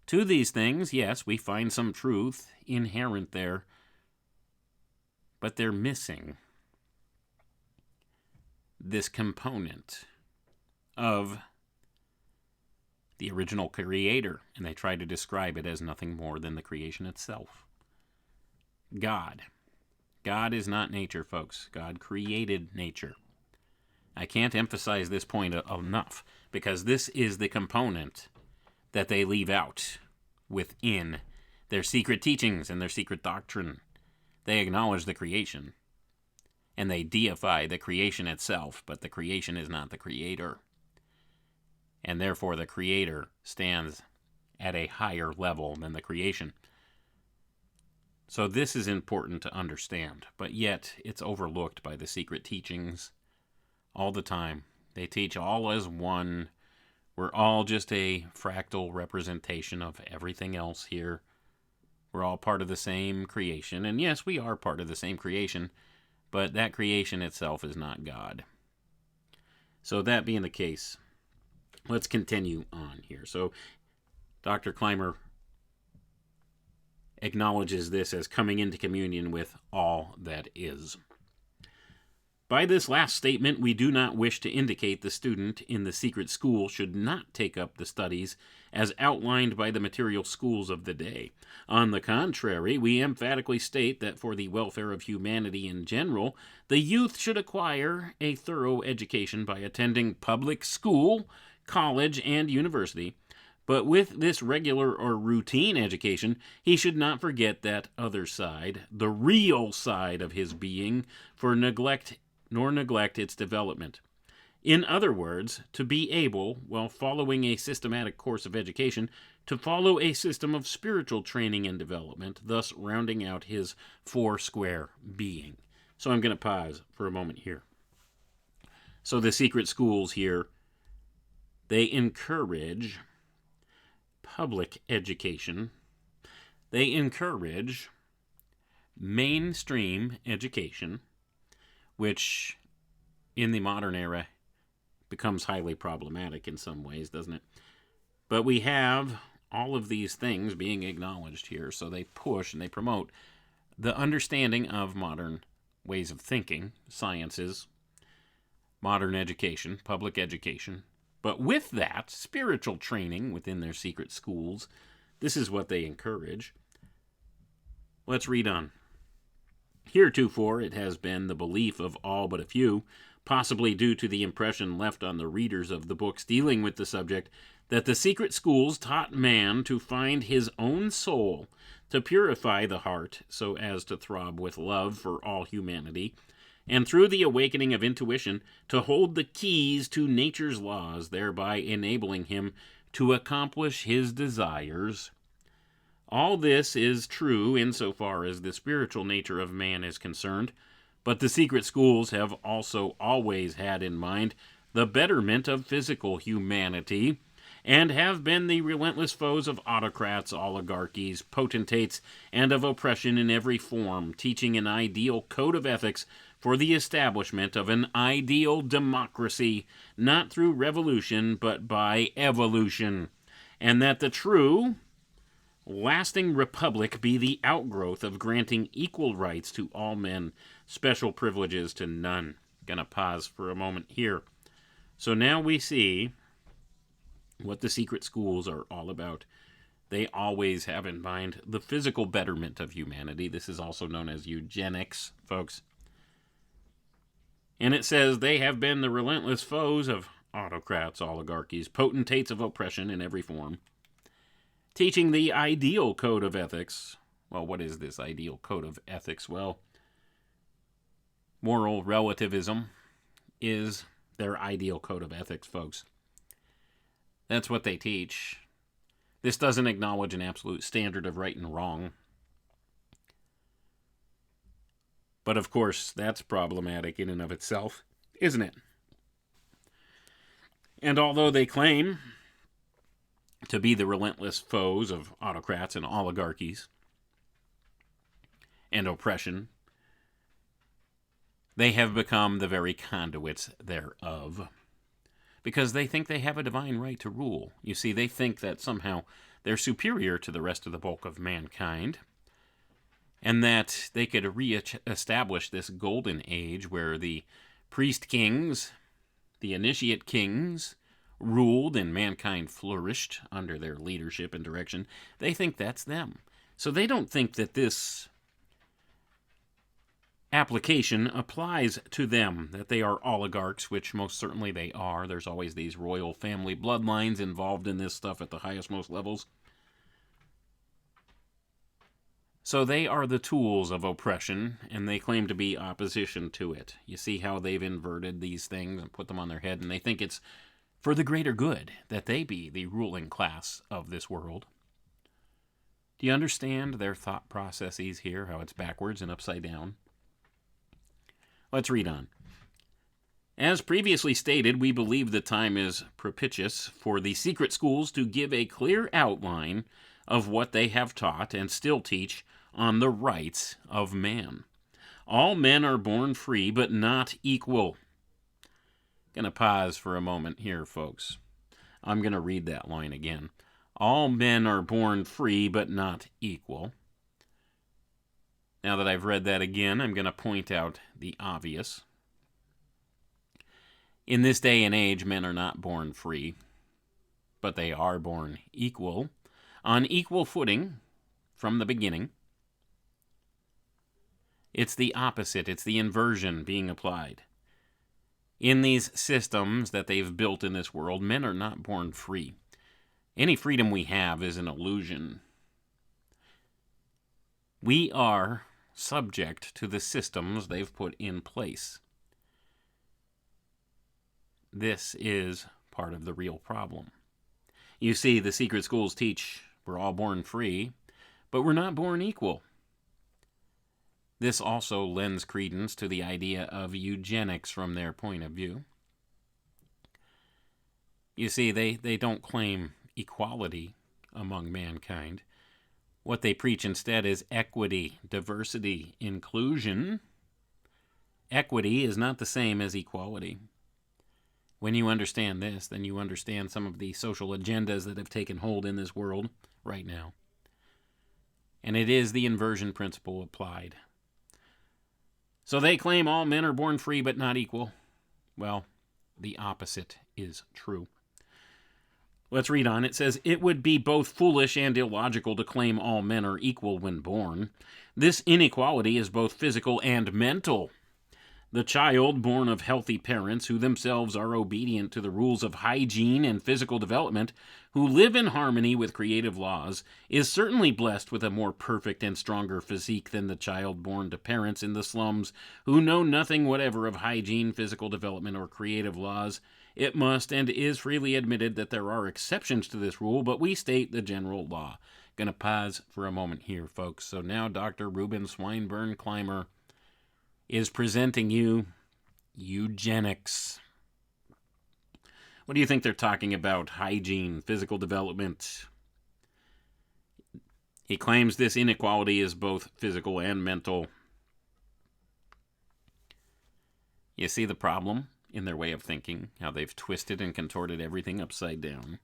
to these things, yes, we find some truth inherent there, but they're missing this component of the original creator, and they try to describe it as nothing more than the creation itself. God. God is not nature, folks. God created nature. I can't emphasize this point enough, because this is the component that they leave out within their secret teachings and their secret doctrine. They acknowledge the creation, and they deify the creation itself, but the creation is not the creator. And therefore the creator stands at a higher level than the creation. So this is important to understand, but yet it's overlooked by the secret teachings all the time. They teach all as one. We're all just a fractal representation of everything else here. We're all part of the same creation. And yes, we are part of the same creation, but that creation itself is not God. So that being the case, let's continue on here. So Dr. Clymer acknowledges this as coming into communion with all that is. By this last statement, we do not wish to indicate the student in the secret school should not take up the studies as outlined by the material schools of the day. On the contrary, we emphatically state that for the welfare of humanity in general, the youth should acquire a thorough education by attending public school, college, and university. But with this regular or routine education, he should not forget that other side, the real side of his being, nor neglect its development. In other words, to be able, while following a systematic course of education, to follow a system of spiritual training and development, thus rounding out his foursquare being. So I'm going to pause for a moment here. So the secret schools here, they encourage public education. They encourage mainstream education, which in the modern era becomes highly problematic in some ways, doesn't it? But we have all of these things being acknowledged here, so they push and they promote the understanding of modern ways of thinking, sciences, modern education, public education. But with that, spiritual training within their secret schools, this is what they encourage. Let's read on. Heretofore, it has been the belief of all but a few, possibly due to the impression left on the readers of the books dealing with the subject, that the secret schools taught man to find his own soul, to purify the heart so as to throb with love for all humanity, and through the awakening of intuition, to hold the keys to nature's laws, thereby enabling him to accomplish his desires. All this is true insofar as the spiritual nature of man is concerned, but the secret schools have also always had in mind the betterment of physical humanity, and have been the relentless foes of autocrats, oligarchies, potentates, and of oppression in every form, teaching an ideal code of ethics for the establishment of an ideal democracy, not through revolution, but by evolution, and that the true, lasting republic be the outgrowth of granting equal rights to all men, special privileges to none. Gonna pause for a moment here. So now we see what the secret schools are all about. They always have in mind the physical betterment of humanity. This is also known as eugenics, folks. And it says they have been the relentless foes of autocrats, oligarchies, potentates of oppression in every form, teaching the ideal code of ethics. Well, what is this ideal code of ethics? Well, moral relativism is their ideal code of ethics, folks. That's what they teach. This doesn't acknowledge an absolute standard of right and wrong. But of course, that's problematic in and of itself, isn't it? And although they claim to be the relentless foes of autocrats and oligarchies and oppression, they have become the very conduits thereof, because they think they have a divine right to rule. You see, they think that somehow they're superior to the rest of the bulk of mankind, and that they could re-establish this golden age where the priest kings, the initiate kings, ruled and mankind flourished under their leadership and direction. They think that's them. So they don't think that this application applies to them, that they are oligarchs, which most certainly they are. There's always these royal family bloodlines involved in this stuff at the highest most levels. So they are the tools of oppression, and they claim to be opposition to it. You see how they've inverted these things and put them on their head, and they think it's for the greater good that they be the ruling class of this world. Do you understand their thought processes here, how it's backwards and upside down? Let's read on. As previously stated, we believe the time is propitious for the secret schools to give a clear outline of what they have taught and still teach on the rights of man. All men are born free, but not equal. Gonna pause for a moment here, folks. I'm gonna read that line again. All men are born free, but not equal. Now that I've read that again, I'm going to point out the obvious. In this day and age, men are not born free, but they are born equal, on equal footing from the beginning. It's the opposite. It's the inversion being applied. In these systems that they've built in this world, men are not born free. Any freedom we have is an illusion. We are subject to the systems they've put in place. This is part of the real problem. You see, the secret schools teach we're all born free, but we're not born equal. This also lends credence to the idea of eugenics from their point of view. You see, they don't claim equality among mankind. What they preach instead is equity, diversity, inclusion. Equity is not the same as equality. When you understand this, then you understand some of the social agendas that have taken hold in this world right now. And it is the inversion principle applied. So they claim all men are born free but not equal. Well, the opposite is true. Let's read on. It says, it would be both foolish and illogical to claim all men are equal when born. This inequality is both physical and mental. The child born of healthy parents who themselves are obedient to the rules of hygiene and physical development, who live in harmony with creative laws, is certainly blessed with a more perfect and stronger physique than the child born to parents in the slums who know nothing whatever of hygiene, physical development, or creative laws. It must and is freely admitted that there are exceptions to this rule, but we state the general law. Gonna pause for a moment here, folks. So now Dr. Reuben Swinburne Clymer is presenting you eugenics. What do you think they're talking about? Hygiene, physical development. He claims this inequality is both physical and mental. You see the problem in their way of thinking, how they've twisted and contorted everything upside down.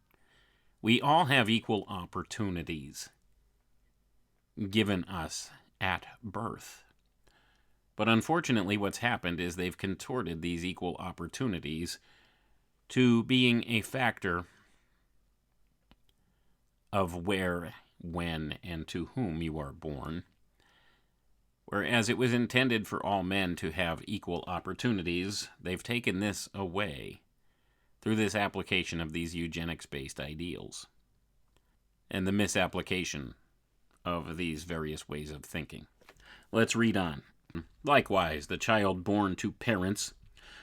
We all have equal opportunities given us at birth. But unfortunately, what's happened is they've contorted these equal opportunities to being a factor of where, when, and to whom you are born. Whereas it was intended for all men to have equal opportunities, they've taken this away through this application of these eugenics-based ideals and the misapplication of these various ways of thinking. Let's read on. Likewise, the child born to parents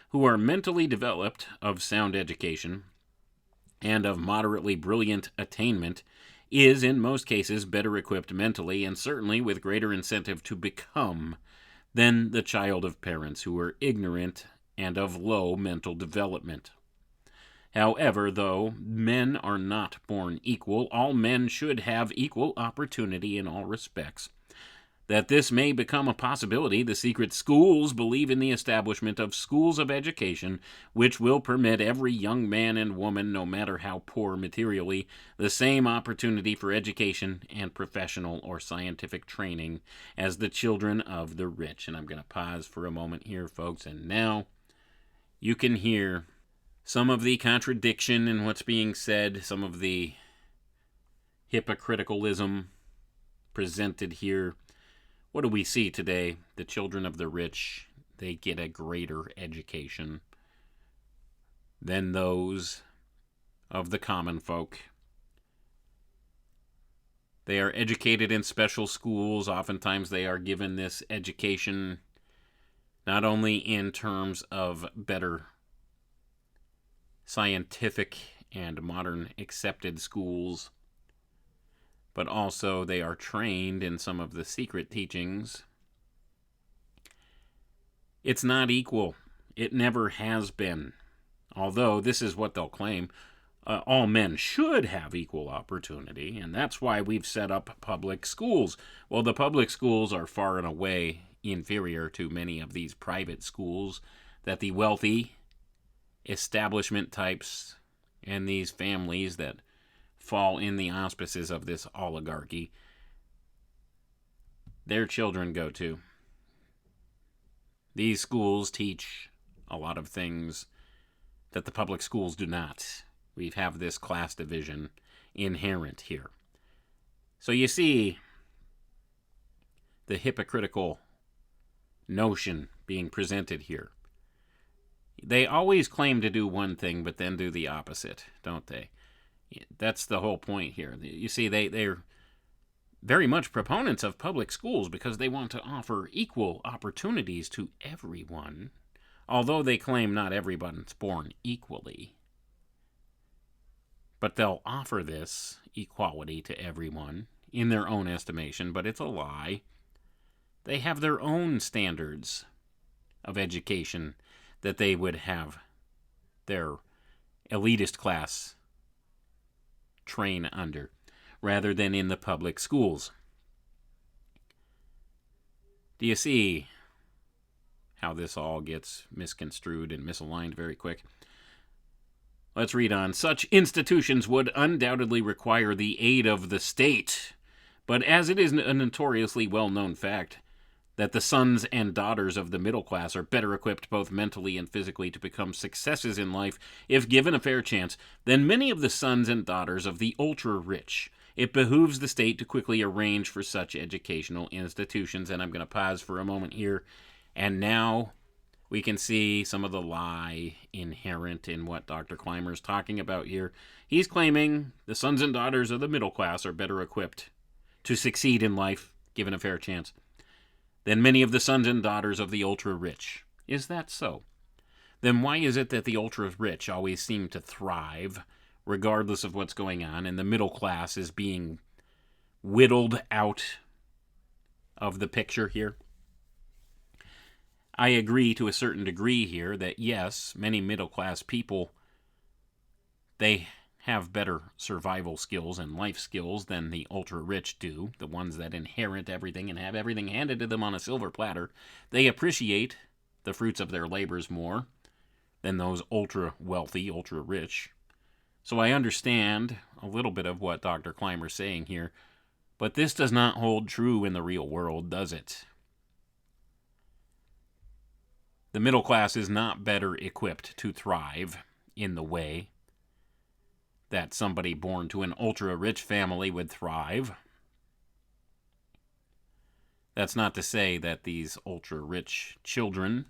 who are mentally developed, of sound education, and of moderately brilliant attainment is in most cases better equipped mentally and certainly with greater incentive to become than the child of parents who are ignorant and of low mental development. However, though men are not born equal, all men should have equal opportunity in all respects. That this may become a possibility, the secret schools believe in the establishment of schools of education which will permit every young man and woman, no matter how poor materially, the same opportunity for education and professional or scientific training as the children of the rich. And I'm going to pause for a moment here, folks, and now you can hear some of the contradiction in what's being said, some of the hypocriticalism presented here. What do we see today? The children of the rich, they get a greater education than those of the common folk. They are educated in special schools. Oftentimes they are given this education not only in terms of better scientific and modern accepted schools, but also they are trained in some of the secret teachings. It's not equal. It never has been. Although this is what they'll claim. All men should have equal opportunity, and that's why we've set up public schools. Well, the public schools are far and away inferior to many of these private schools that the wealthy establishment types and these families that fall in the auspices of this oligarchy, their children go to. These schools teach a lot of things that the public schools do not. We have this class division inherent here. So you see the hypocritical notion being presented here. They always claim to do one thing, but then do the opposite, don't they? That's the whole point here. You see, they're very much proponents of public schools because they want to offer equal opportunities to everyone, although they claim not everyone's born equally. But they'll offer this equality to everyone in their own estimation, but it's a lie. They have their own standards of education that they would have their elitist class train under, rather than in the public schools. Do you see how this all gets misconstrued and misaligned very quick? Let's read on. Such institutions would undoubtedly require the aid of the state, but as it is a notoriously well-known fact that the sons and daughters of the middle class are better equipped both mentally and physically to become successes in life if given a fair chance than many of the sons and daughters of the ultra-rich, it behooves the state to quickly arrange for such educational institutions. And I'm going to pause for a moment here, and now we can see some of the lie inherent in what Dr. Clymer is talking about here. He's claiming the sons and daughters of the middle class are better equipped to succeed in life, given a fair chance, than many of the sons and daughters of the ultra-rich. Is that so? Then why is it that the ultra-rich always seem to thrive, regardless of what's going on, and the middle class is being whittled out of the picture here? I agree to a certain degree here that, yes, many middle-class people They have better survival skills and life skills than the ultra-rich do, the ones that inherit everything and have everything handed to them on a silver platter. They appreciate the fruits of their labors more than those ultra-wealthy, ultra-rich. So I understand a little bit of what Dr. Clymer's saying here, but this does not hold true in the real world, does it? The middle class is not better equipped to thrive in the way that somebody born to an ultra-rich family would thrive. That's not to say that these ultra-rich children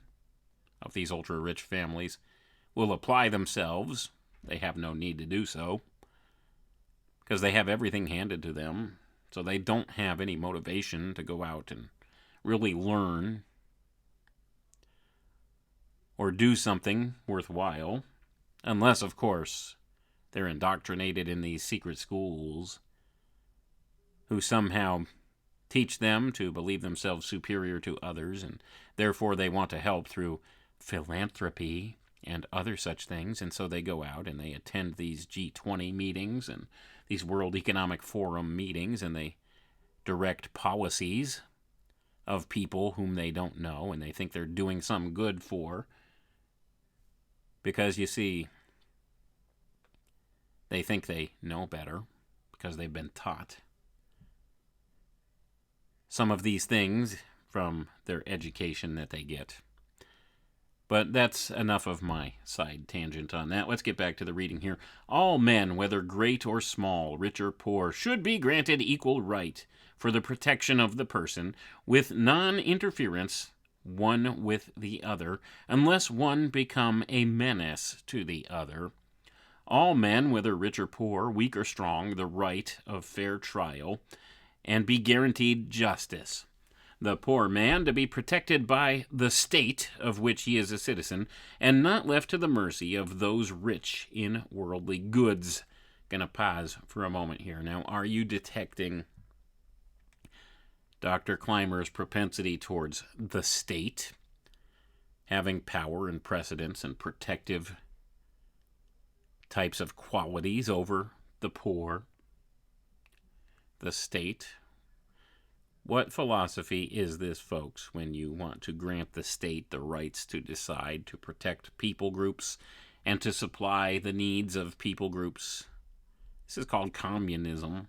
of these ultra-rich families will apply themselves. They have no need to do so, because they have everything handed to them, so they don't have any motivation to go out and really learn or do something worthwhile, unless, of course, they're indoctrinated in these secret schools who somehow teach them to believe themselves superior to others, and therefore they want to help through philanthropy and other such things, and so they go out and they attend these G20 meetings and these World Economic Forum meetings, and they direct policies of people whom they don't know and they think they're doing some good for, because, you see, they think they know better because they've been taught some of these things from their education that they get. But that's enough of my side tangent on that. Let's get back to the reading here. All men, whether great or small, rich or poor, should be granted equal right for the protection of the person, with non-interference one with the other, unless one become a menace to the other. All men, whether rich or poor, weak or strong, the right of fair trial, and be guaranteed justice. The poor man to be protected by the state of which he is a citizen, and not left to the mercy of those rich in worldly goods. Gonna pause for a moment here. Now, are you detecting Dr. Clymer's propensity towards the state having power and precedence and protective types of qualities over the poor, the state? What philosophy is this, folks, when you want to grant the state the rights to decide, to protect people groups, and to supply the needs of people groups? This is called communism.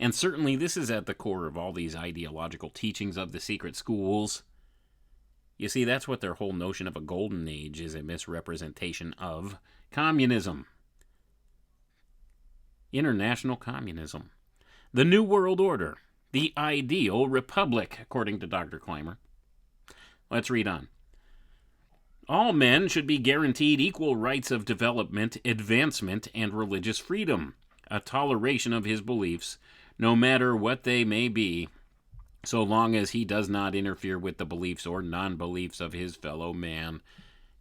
And certainly this is at the core of all these ideological teachings of the secret schools. You see, that's what their whole notion of a golden age is, a misrepresentation of communism. International communism. The New World Order. The ideal republic, according to Dr. Clymer. Let's read on. All men should be guaranteed equal rights of development, advancement, and religious freedom, a toleration of his beliefs, no matter what they may be, so long as he does not interfere with the beliefs or non-beliefs of his fellow man.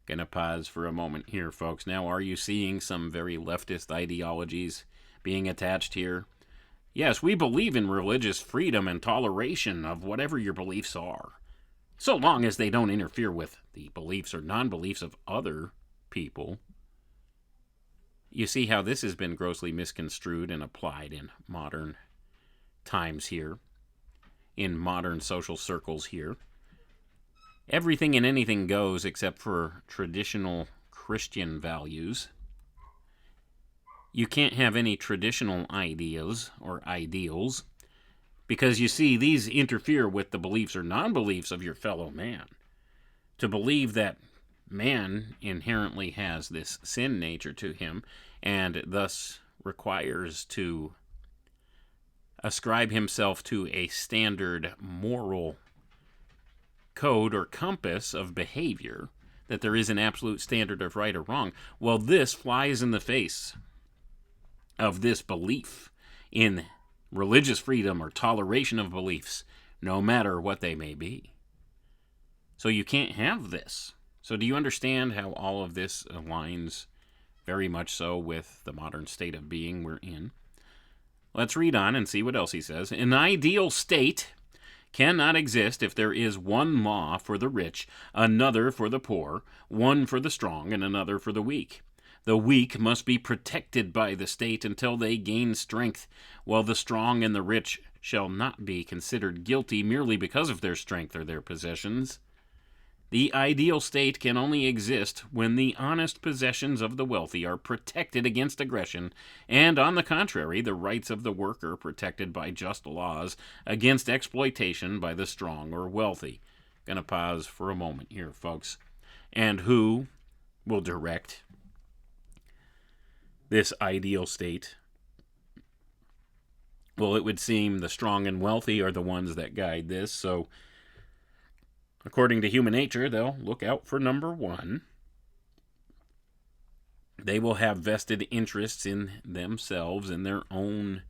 Gonna pause for a moment here, folks. Now, are you seeing some very leftist ideologies being attached here? Yes, we believe in religious freedom and toleration of whatever your beliefs are, so long as they don't interfere with the beliefs or non-beliefs of other people. You see how this has been grossly misconstrued and applied in modern times here, in modern social circles here. Everything and anything goes except for traditional Christian values. You can't have any traditional ideas or ideals, because, you see, these interfere with the beliefs or non-beliefs of your fellow man. To believe that man inherently has this sin nature to him, and thus requires to ascribe himself to a standard moral code or compass of behavior, that there is an absolute standard of right or wrong, well, this flies in the face of this belief in religious freedom or toleration of beliefs, no matter what they may be. So you can't have this. So do you understand how all of this aligns very much so with the modern state of being we're in? Let's read on and see what else he says. An ideal state cannot exist if there is one law for the rich, another for the poor, one for the strong, and another for the weak. The weak must be protected by the state until they gain strength, while the strong and the rich shall not be considered guilty merely because of their strength or their possessions. The ideal state can only exist when the honest possessions of the wealthy are protected against aggression, and on the contrary, the rights of the worker protected by just laws against exploitation by the strong or wealthy. Gonna pause for a moment here, folks. And who will direct this ideal state? Well, it would seem the strong and wealthy are the ones that guide this, so according to human nature, they'll look out for number one. They will have vested interests in themselves and their own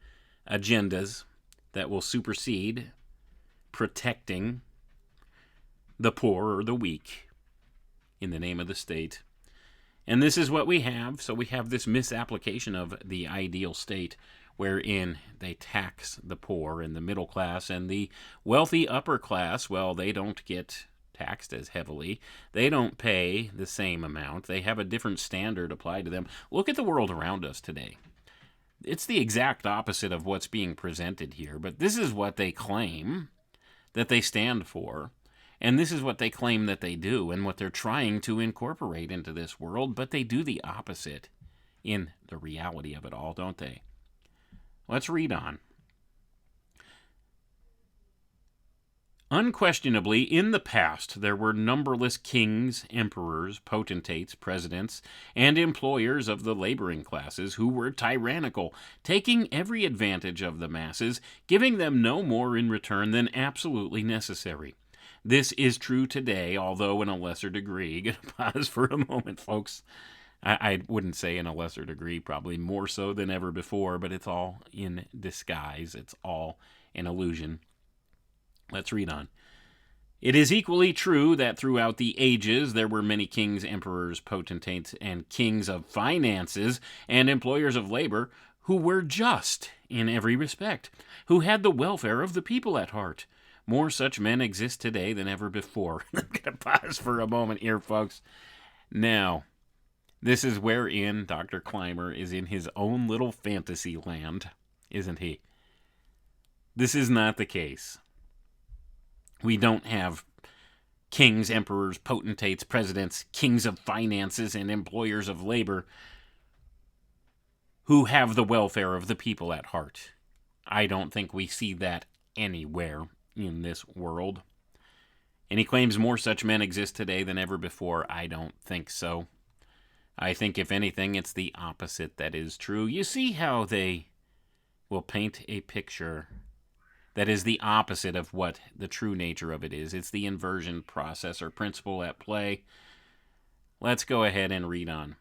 agendas that will supersede protecting the poor or the weak in the name of the state. And this is what we have. So we have this misapplication of the ideal state, wherein they tax the poor and the middle class, and the wealthy upper class, well, they don't get taxed as heavily. They don't pay the same amount. They have a different standard applied to them. Look at the world around us today. It's the exact opposite of what's being presented here, but this is what they claim that they stand for. And this is what they claim that they do and what they're trying to incorporate into this world, but they do the opposite in the reality of it all, don't they? Let's read on. Unquestionably, in the past, there were numberless kings, emperors, potentates, presidents, and employers of the laboring classes who were tyrannical, taking every advantage of the masses, giving them no more in return than absolutely necessary. This is true today, although in a lesser degree. Gonna pause for a moment, folks. I wouldn't say in a lesser degree, probably more so than ever before, but it's all in disguise. It's all an illusion. Let's read on. It is equally true that throughout the ages there were many kings, emperors, potentates, and kings of finances and employers of labor who were just in every respect, who had the welfare of the people at heart. More such men exist today than ever before. I'm going to pause for a moment here, folks. Now, this is wherein Dr. Clymer is in his own little fantasy land, isn't he? This is not the case. We don't have kings, emperors, potentates, presidents, kings of finances, and employers of labor who have the welfare of the people at heart. I don't think we see that anywhere in this world. And he claims more such men exist today than ever before. I don't think so. I think, if anything, it's the opposite that is true. You see how they will paint a picture that is the opposite of what the true nature of it is. It's the inversion process or principle at play. Let's go ahead and read on.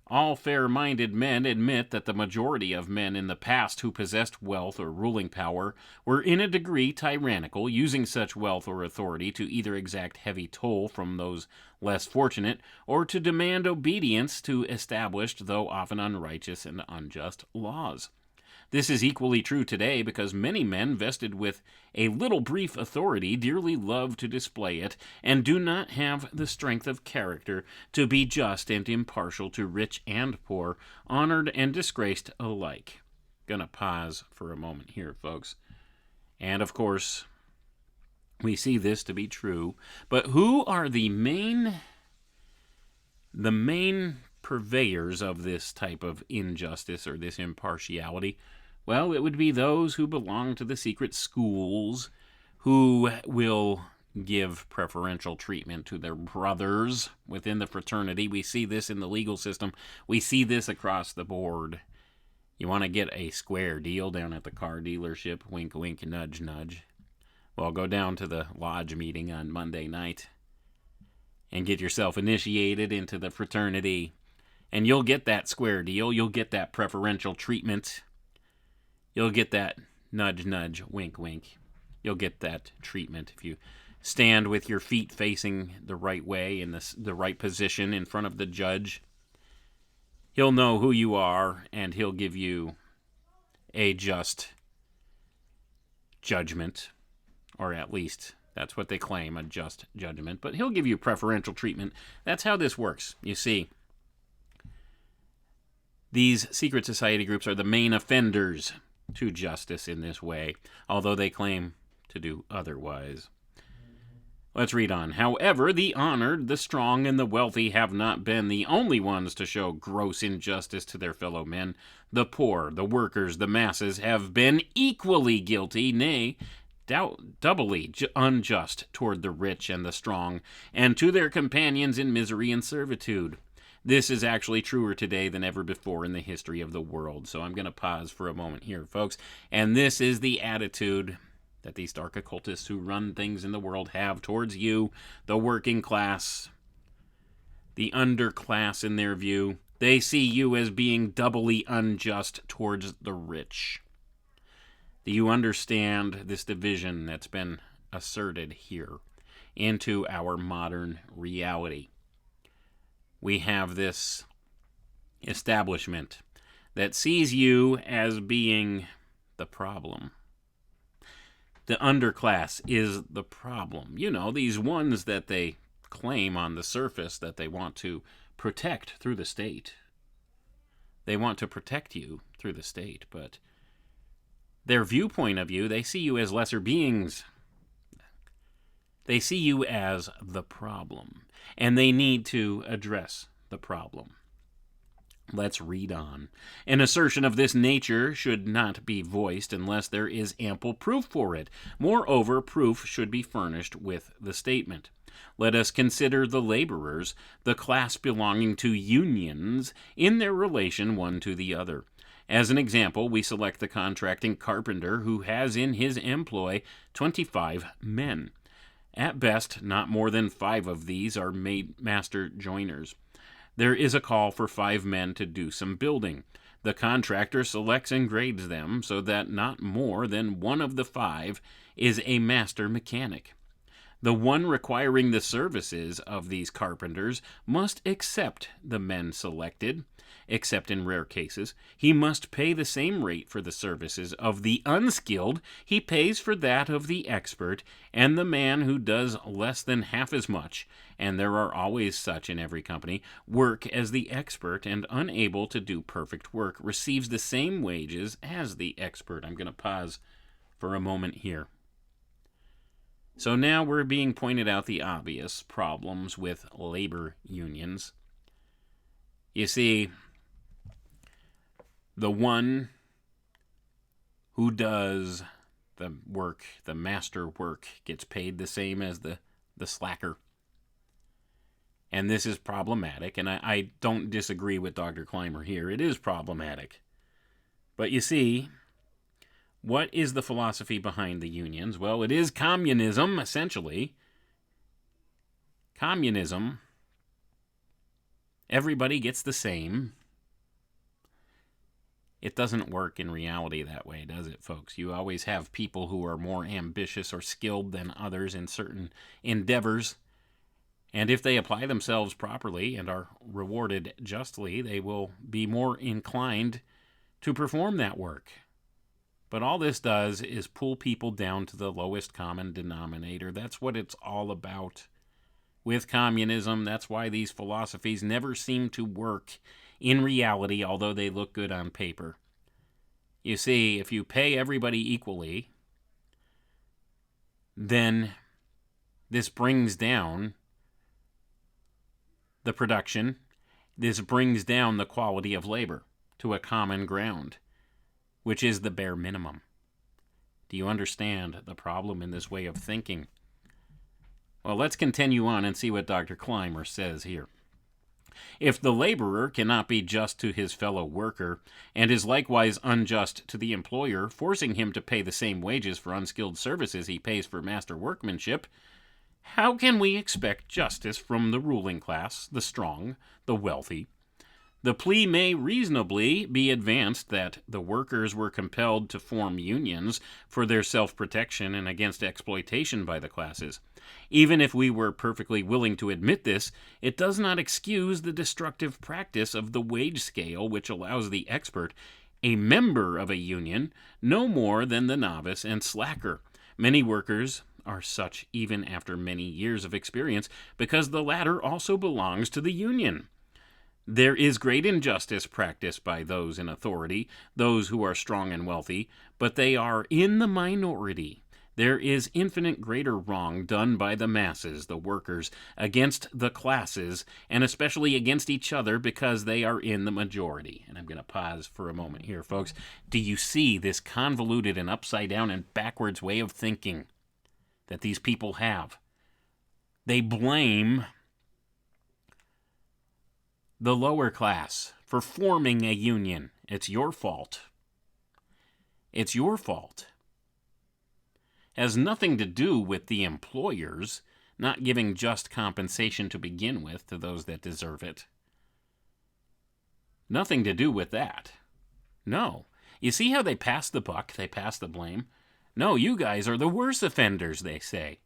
All fair-minded men admit that the majority of men in the past who possessed wealth or ruling power were in a degree tyrannical, using such wealth or authority to either exact heavy toll from those less fortunate or to demand obedience to established, though often unrighteous and unjust, laws. This is equally true today because many men vested with a little brief authority dearly love to display it and do not have the strength of character to be just and impartial to rich and poor, honored and disgraced alike. Gonna pause for a moment here, folks. And of course, we see this to be true, but who are the main purveyors of this type of injustice or this impartiality? Well, it would be those who belong to the secret schools, who will give preferential treatment to their brothers within the fraternity. We see this in the legal system. We see this across the board. You want to get a square deal down at the car dealership? Wink, wink, nudge, nudge. Well, go down to the lodge meeting on Monday night and get yourself initiated into the fraternity, and you'll get that square deal. You'll get that preferential treatment. You'll get that nudge, nudge, wink, wink. You'll get that treatment if you stand with your feet facing the right way in the right position in front of the judge. He'll know who you are, and he'll give you a just judgment, or at least that's what they claim, a just judgment. But he'll give you preferential treatment. That's how this works. You see, These secret society groups are the main offenders to justice in this way, although they claim to do otherwise. Let's read on. However, the honored, the strong, and the wealthy have not been the only ones to show gross injustice to their fellow men. The poor, the workers, the masses have been equally guilty, nay, doubly unjust toward the rich and the strong, and to their companions in misery and servitude. This is actually truer today than ever before in the history of the world. So I'm going to pause for a moment here, folks. And this is the attitude that these dark occultists who run things in the world have towards you, the working class, the underclass in their view. They see you as being doubly unjust towards the rich. Do you understand this division that's been asserted here into our modern reality? We have this establishment that sees you as being the problem. The underclass is the problem. You know, these ones that they claim on the surface that they want to protect through the state. They want to protect you through the state, but their viewpoint of you, they see you as lesser beings. They see you as the problem, and they need to address the problem. Let's read on. An assertion of this nature should not be voiced unless there is ample proof for it. Moreover, proof should be furnished with the statement. Let us consider the laborers, the class belonging to unions, in their relation one to the other. As an example, we select the contracting carpenter who has in his employ 25 men. At best, not more than 5 of these are master joiners. There is a call for 5 men to do some building. The contractor selects and grades them so that not more than 1 of the 5 is a master mechanic. The one requiring the services of these carpenters must accept the men selected, except in rare cases. He must pay the same rate for the services of the unskilled he pays for that of the expert, and the man who does less than half as much, and there are always such in every company, work as the expert and unable to do perfect work receives the same wages as the expert. I'm going to pause for a moment here. So now we're being pointed out the obvious problems with labor unions. You see, the one who does the work, the master work, gets paid the same as the slacker. And this is problematic, and I don't disagree with Dr. Clymer here. It is problematic. But you see, what is the philosophy behind the unions? Well, it is communism, essentially. Communism, everybody gets the same. It doesn't work in reality that way, does it, folks? You always have people who are more ambitious or skilled than others in certain endeavors. And if they apply themselves properly and are rewarded justly, they will be more inclined to perform that work. But all this does is pull people down to the lowest common denominator. That's what it's all about. With communism, that's why these philosophies never seem to work in reality, although they look good on paper. You see, if you pay everybody equally, then this brings down the production. This brings down the quality of labor to a common ground, which is the bare minimum. Do you understand the problem in this way of thinking? Well, let's continue on and see what Dr. Clymer says here. If the laborer cannot be just to his fellow worker, and is likewise unjust to the employer, forcing him to pay the same wages for unskilled services he pays for master workmanship, how can we expect justice from the ruling class, the strong, the wealthy? The plea may reasonably be advanced that the workers were compelled to form unions for their self-protection and against exploitation by the classes. Even if we were perfectly willing to admit this, it does not excuse the destructive practice of the wage scale which allows the expert, a member of a union, no more than the novice and slacker. Many workers are such even after many years of experience because the latter also belongs to the union. There is great injustice practiced by those in authority, those who are strong and wealthy, but they are in the minority. There is infinite greater wrong done by the masses, the workers, against the classes, and especially against each other because they are in the majority. And I'm going to pause for a moment here, folks. Do you see this convoluted and upside down and backwards way of thinking that these people have? They blame the lower class for forming a union. It's your fault. It's your fault. Has nothing to do with the employers not giving just compensation to begin with to those that deserve it. Nothing to do with that. No. You see how they pass the buck? They pass the blame? No, you guys are the worst offenders, they say.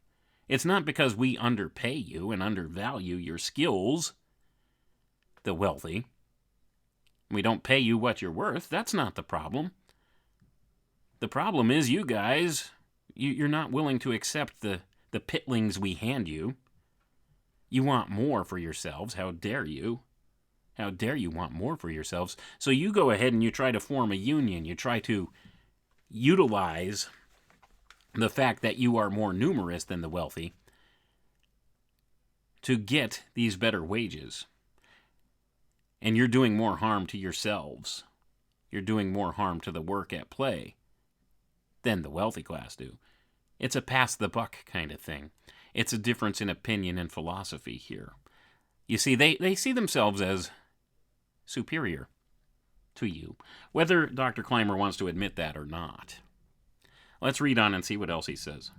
It's not because we underpay you and undervalue your skills, the wealthy. We don't pay you what you're worth. That's not the problem. The problem is you guys, you're not willing to accept the pitlings we hand you. You want more for yourselves. How dare you? How dare you want more for yourselves? So you go ahead and you try to form a union. You try to utilize the fact that you are more numerous than the wealthy to get these better wages. And you're doing more harm to yourselves. You're doing more harm to the work at play than the wealthy class do. It's a pass the buck kind of thing. It's a difference in opinion and philosophy here. You see, they see themselves as superior to you, whether Dr. Clymer wants to admit that or not. Let's read on and see what else he says.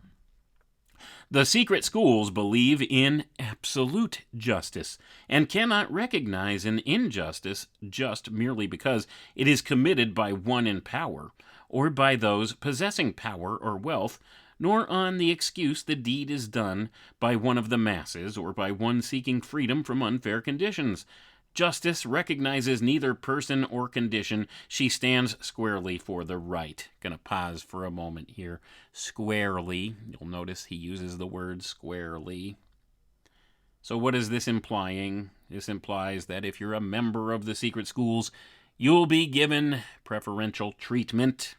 The secret schools believe in absolute justice and cannot recognize an injustice just merely because it is committed by one in power or by those possessing power or wealth, nor on the excuse the deed is done by one of the masses or by one seeking freedom from unfair conditions. Justice recognizes neither person or condition. She stands squarely for the right. Gonna pause for a moment here. Squarely. You'll notice he uses the word squarely. So what is this implying? This implies that if you're a member of the secret schools, you'll be given preferential treatment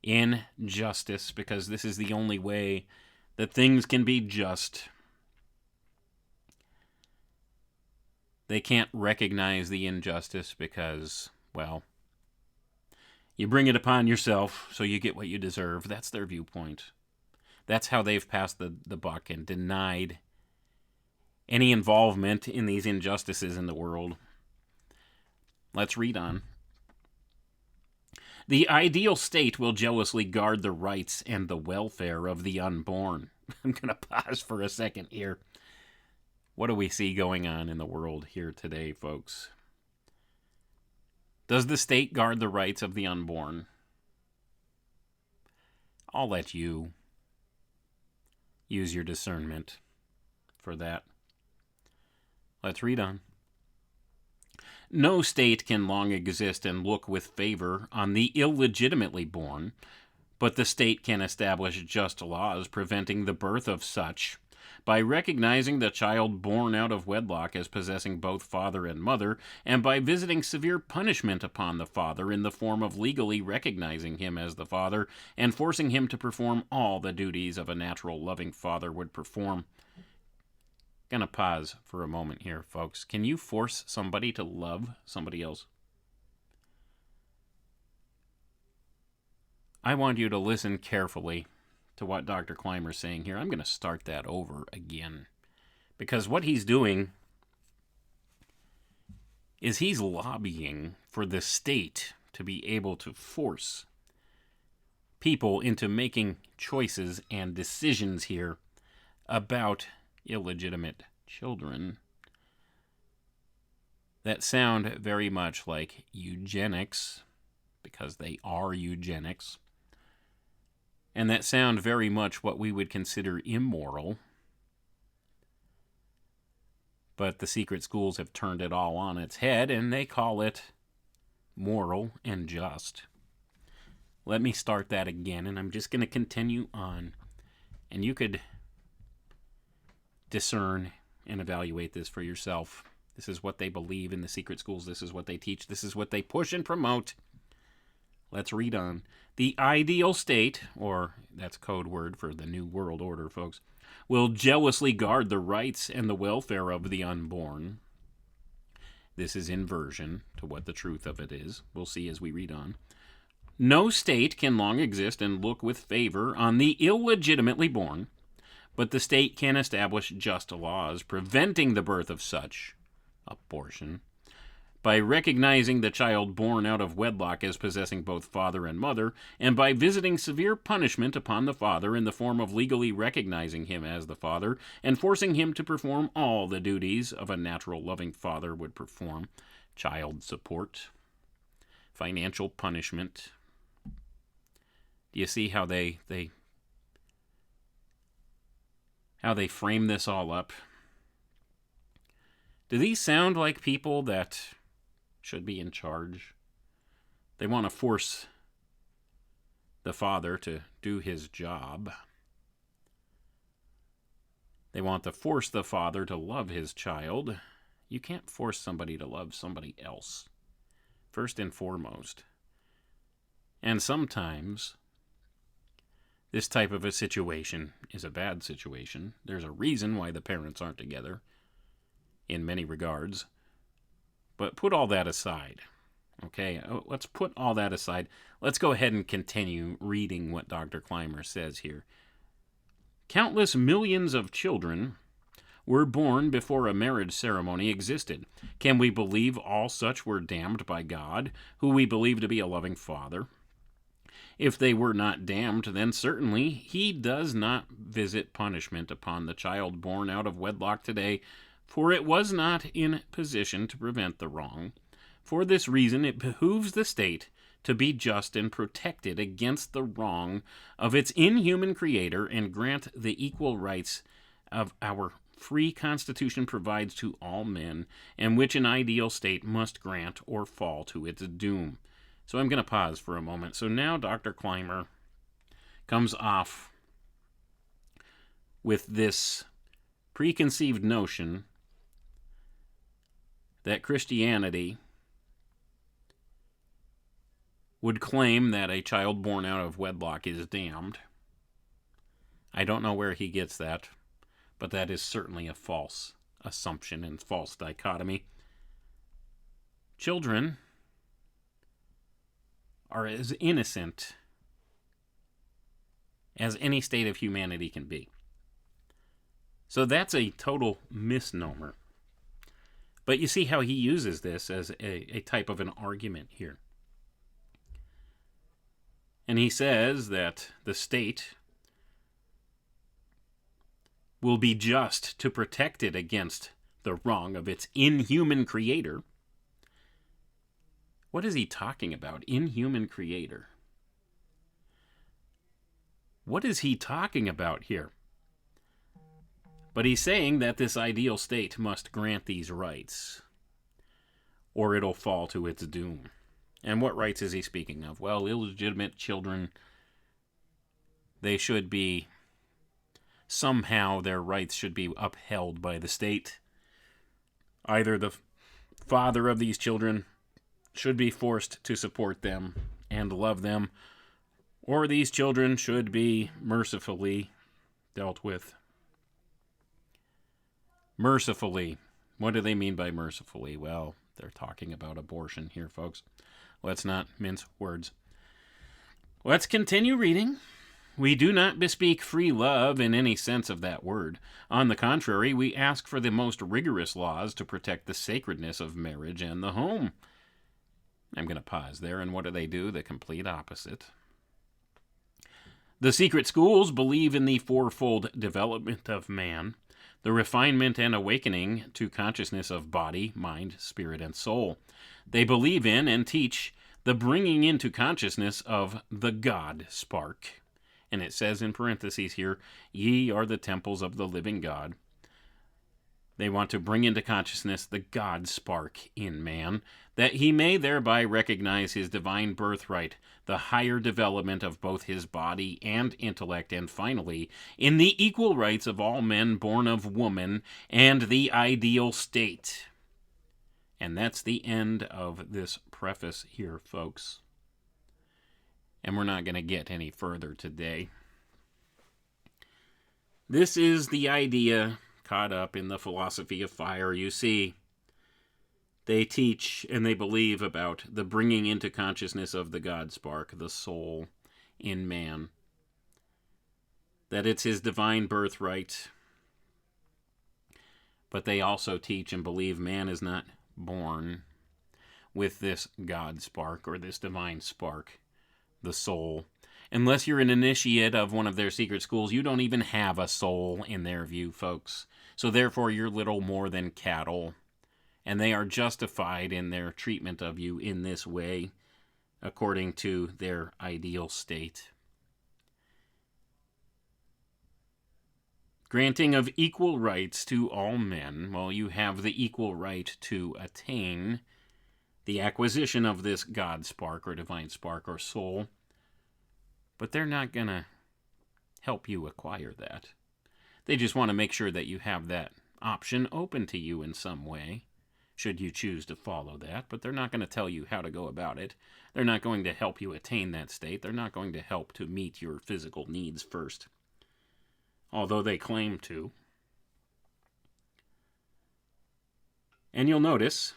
in justice, because this is the only way that things can be just. They can't recognize the injustice because, well, you bring it upon yourself, so you get what you deserve. That's their viewpoint. That's how they've passed the buck and denied any involvement in these injustices in the world. Let's read on. The ideal state will jealously guard the rights and the welfare of the unborn. I'm going to pause for a second here. What do we see going on in the world here today, folks? Does the state guard the rights of the unborn? I'll let you use your discernment for that. Let's read on. No state can long exist and look with favor on the illegitimately born, but the state can establish just laws preventing the birth of such, by recognizing the child born out of wedlock as possessing both father and mother, and by visiting severe punishment upon the father in the form of legally recognizing him as the father and forcing him to perform all the duties of a natural loving father would perform. Gonna pause for a moment here, folks. Can you force somebody to love somebody else? I want you to listen carefully to what Dr. Clymer is saying here. I'm going to start that over again, because what he's doing is he's lobbying for the state to be able to force people into making choices and decisions here about illegitimate children that sound very much like eugenics, because they are eugenics, and that sound very much what we would consider immoral. But the secret schools have turned it all on its head, and they call it moral and just. Let me start that again, and I'm just going to continue on. And you could discern and evaluate this for yourself. This is what they believe in the secret schools. This is what they teach. This is what they push and promote. Let's read on. The ideal state, or that's code word for the New World Order, folks, will jealously guard the rights and the welfare of the unborn. This is inversion to what the truth of it is. We'll see as we read on. No state can long exist and look with favor on the illegitimately born, but the state can establish just laws preventing the birth of such, abortion, by recognizing the child born out of wedlock as possessing both father and mother, and by visiting severe punishment upon the father in the form of legally recognizing him as the father and forcing him to perform all the duties of a natural loving father would perform: child support, financial punishment. Do you see how they frame this all up? Do these sound like people that should be in charge? They want to force the father to do his job. They want to force the father to love his child. You can't force somebody to love somebody else, first and foremost. And sometimes this type of a situation is a bad situation. There's a reason why the parents aren't together in many regards. But put all that aside. Okay, let's put all that aside. Let's go ahead and continue reading what Dr. Clymer says here. Countless millions of children were born before a marriage ceremony existed. Can we believe all such were damned by God, who we believe to be a loving Father? If they were not damned, then certainly he does not visit punishment upon the child born out of wedlock today, for it was not in position to prevent the wrong. For this reason, it behooves the state to be just and protect it against the wrong of its inhuman creator and grant the equal rights of our free Constitution provides to all men, and which an ideal state must grant or fall to its doom. So I'm going to pause for a moment. So now Dr. Clymer comes off with this preconceived notion that Christianity would claim that a child born out of wedlock is damned. I don't know where he gets that, but that is certainly a false assumption and false dichotomy. Children are as innocent as any state of humanity can be. So that's a total misnomer. But you see how he uses this as a type of an argument here. And he says that the state will be just to protect it against the wrong of its inhuman creator. What is he talking about? Inhuman creator. What is he talking about here? But he's saying that this ideal state must grant these rights, or it'll fall to its doom. And what rights is he speaking of? Well, illegitimate children, they should be, somehow their rights should be upheld by the state. Either the father of these children should be forced to support them and love them, or these children should be mercifully dealt with. Mercifully. What do they mean by mercifully? Well, they're talking about abortion here, folks. Let's not mince words. Let's continue reading. We do not bespeak free love in any sense of that word. On the contrary, we ask for the most rigorous laws to protect the sacredness of marriage and the home. I'm going to pause there, and what do? The complete opposite. The secret schools believe in the fourfold development of man, the refinement and awakening to consciousness of body, mind, spirit, and soul. They believe in and teach the bringing into consciousness of the God spark. And it says in parentheses here, ye are the temples of the living God. They want to bring into consciousness the God spark in man, that he may thereby recognize his divine birthright, the higher development of both his body and intellect, and finally, in the equal rights of all men born of woman and the ideal state. And that's the end of this preface here, folks. And we're not going to get any further today. This is the idea caught up in the philosophy of fire. You see, they teach and they believe about the bringing into consciousness of the God spark, the soul in man. That it's his divine birthright. But they also teach and believe man is not born with this God spark or this divine spark, the soul. Unless you're an initiate of one of their secret schools, you don't even have a soul in their view, folks. So therefore, you're little more than cattle. And they are justified in their treatment of you in this way, according to their ideal state. Granting of equal rights to all men, well, you have the equal right to attain the acquisition of this God spark or divine spark or soul, but they're not going to help you acquire that. They just want to make sure that you have that option open to you in some way, should you choose to follow that, but they're not going to tell you how to go about it. They're not going to help you attain that state. They're not going to help to meet your physical needs first, although they claim to. And you'll notice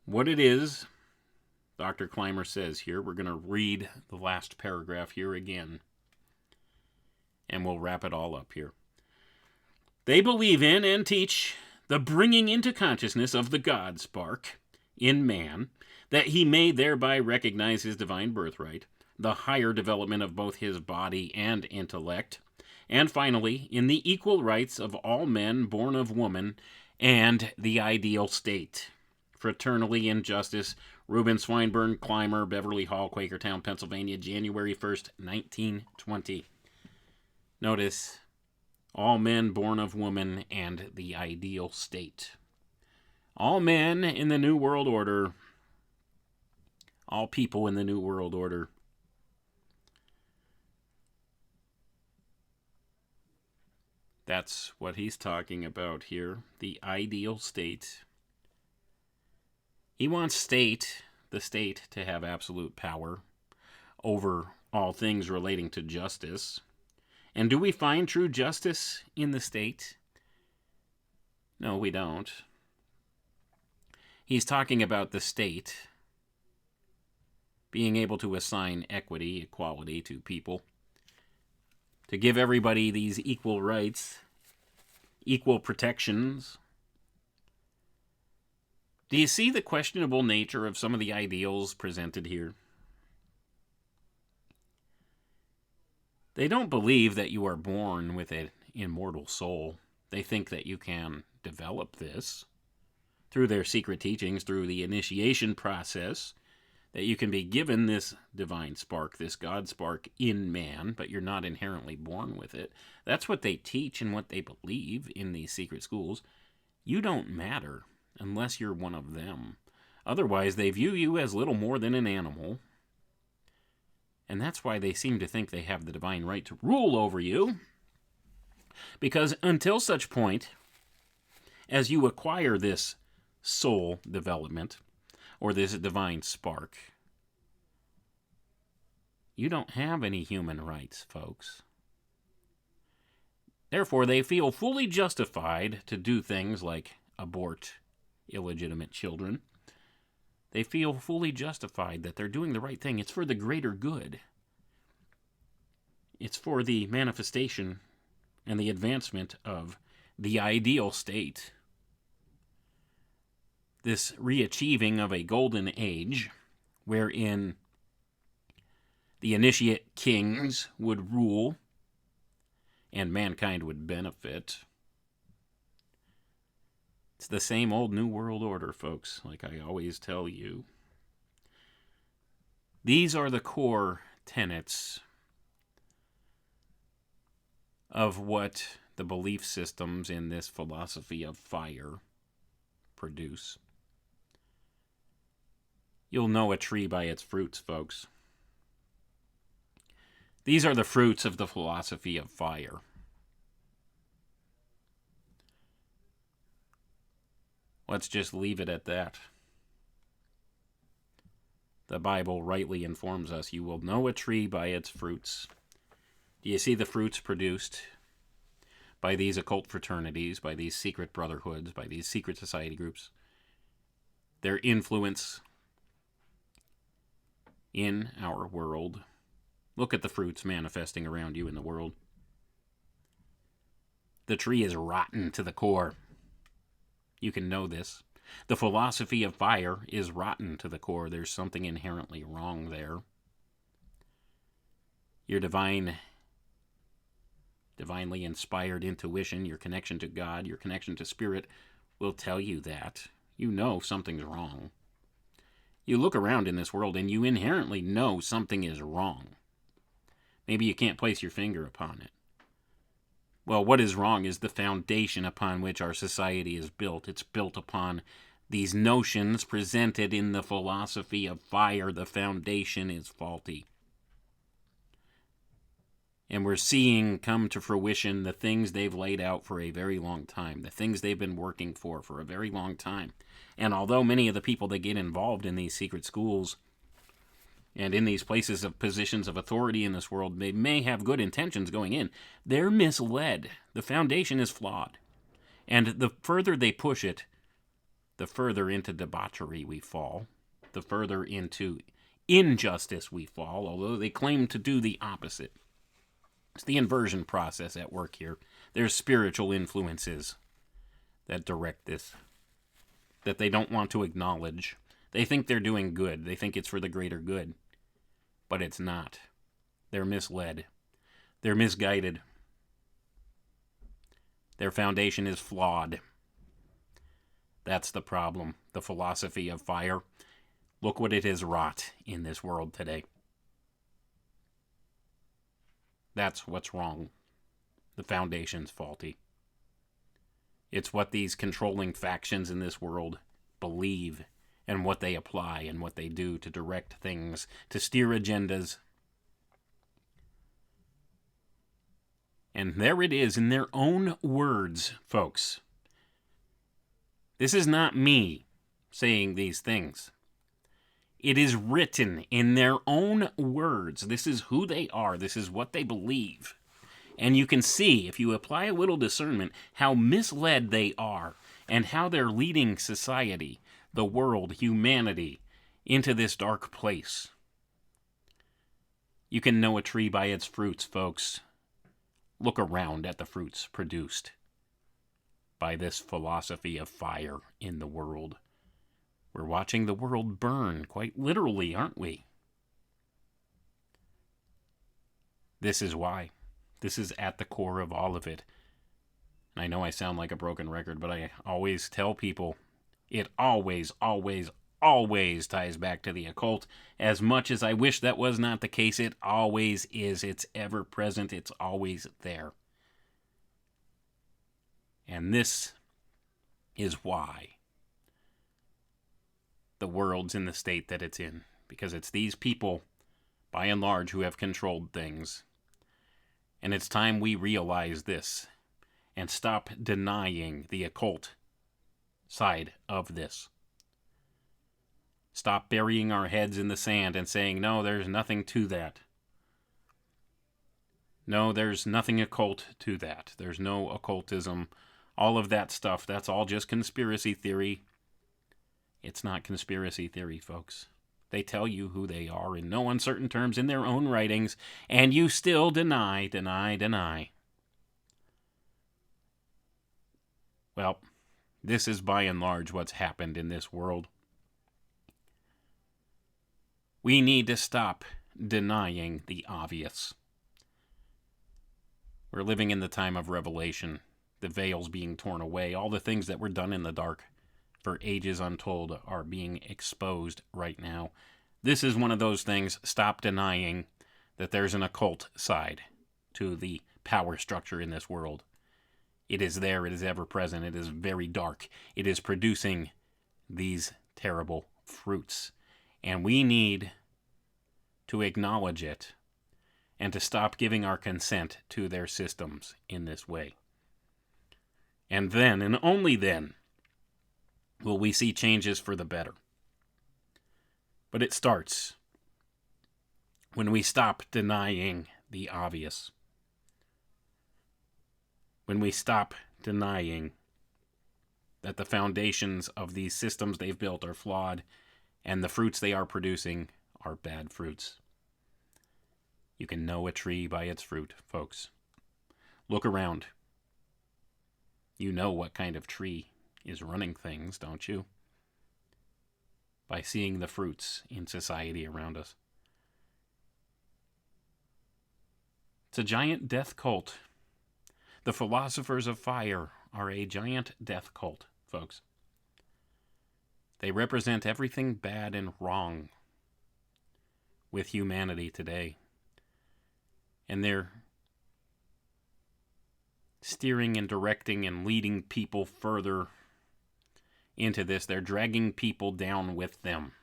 what it is Dr. Clymer says here. We're going to read the last paragraph here again, and we'll wrap it all up here. They believe in and teach the bringing into consciousness of the God spark in man, that he may thereby recognize his divine birthright, the higher development of both his body and intellect, and finally, in the equal rights of all men born of woman and the ideal state. Fraternally in justice, Reuben Swinburne Clymer, Beverly Hall, Quakertown, Pennsylvania, January 1st, 1920. Notice, all men born of woman and the ideal state. All men in the New World Order, all people in the New World Order. That's what he's talking about here, the ideal state. He wants the state, to have absolute power over all things relating to justice. And do we find true justice in the state? No, we don't. He's talking about the state being able to assign equity, equality to people, to give everybody these equal rights, equal protections. Do you see the questionable nature of some of the ideals presented here? They don't believe that you are born with an immortal soul. They think that you can develop this through their secret teachings, through the initiation process, that you can be given this divine spark, this God spark in man, but you're not inherently born with it. That's what they teach and what they believe in these secret schools. You don't matter unless you're one of them. Otherwise, they view you as little more than an animal. And that's why they seem to think they have the divine right to rule over you. Because until such point as you acquire this soul development, or this divine spark, you don't have any human rights, folks. Therefore, they feel fully justified to do things like abort illegitimate children. They feel fully justified that they're doing the right thing. It's for the greater good. It's for the manifestation and the advancement of the ideal state. This re-achieving of a golden age wherein the initiate kings would rule and mankind would benefit. It's the same old New World Order, folks, like I always tell you. These are the core tenets of what the belief systems in this philosophy of fire produce. You'll know a tree by its fruits, folks. These are the fruits of the philosophy of fire. Let's just leave it at that. The Bible rightly informs us, you will know a tree by its fruits. Do you see the fruits produced by these occult fraternities, by these secret brotherhoods, by these secret society groups? Their influence in our world. Look at the fruits manifesting around you in the world. The tree is rotten to the core. You can know this. The philosophy of fire is rotten to the core. There's something inherently wrong there. Your divinely inspired intuition, your connection to God, your connection to Spirit will tell you that. You know something's wrong. You look around in this world and you inherently know something is wrong. Maybe you can't place your finger upon it. Well, what is wrong is the foundation upon which our society is built. It's built upon these notions presented in the philosophy of fire. The foundation is faulty. And we're seeing come to fruition the things they've laid out for a very long time, the things they've been working for a very long time. And although many of the people that get involved in these secret schools and in these places of positions of authority in this world, they may have good intentions going in, they're misled. The foundation is flawed. And the further they push it, the further into debauchery we fall, the further into injustice we fall, although they claim to do the opposite. It's the inversion process at work here. There's spiritual influences that direct this, that they don't want to acknowledge. They think they're doing good. They think it's for the greater good. But it's not. They're misled. They're misguided. Their foundation is flawed. That's the problem. The philosophy of fire. Look what it has wrought in this world today. That's what's wrong. The foundation's faulty. It's what these controlling factions in this world believe and what they apply and what they do to direct things, to steer agendas. And there it is in their own words, folks. This is not me saying these things. It is written in their own words. This is who they are. This is what they believe. And you can see, if you apply a little discernment, how misled they are and how they're leading society, the world, humanity, into this dark place. You can know a tree by its fruits, folks. Look around at the fruits produced by this philosophy of fire in the world. We're watching the world burn, quite literally, aren't we? This is why. This is at the core of all of it. And I know I sound like a broken record, but I always tell people it always, always, always ties back to the occult. As much as I wish that was not the case, it always is. It's ever present. It's always there. And this is why the world's in the state that it's in. Because it's these people, by and large, who have controlled things. And it's time we realize this and stop denying the occult side of this. Stop burying our heads in the sand and saying, no, there's nothing to that. No, there's nothing occult to that. There's no occultism. All of that stuff, that's all just conspiracy theory. It's not conspiracy theory, folks. They tell you who they are in no uncertain terms in their own writings, and you still deny. Well, this is by and large what's happened in this world. We need to stop denying the obvious. We're living in the time of revelation, the veils being torn away, all the things that were done in the dark for ages untold are being exposed right now. This is one of those things. Stop denying that there's an occult side to the power structure in this world. It is there. It is ever present. It is very dark. It is producing these terrible fruits. And we need to acknowledge it and to stop giving our consent to their systems in this way. And then, and only then, will we see changes for the better. But it starts when we stop denying the obvious. When we stop denying that the foundations of these systems they've built are flawed and the fruits they are producing are bad fruits. You can know a tree by its fruit, folks. Look around. You know what kind of tree is running things, don't you? By seeing the fruits in society around us. It's a giant death cult. The philosophers of fire are a giant death cult, folks. They represent everything bad and wrong with humanity today. And they're steering and directing and leading people further into this. They're dragging people down with them.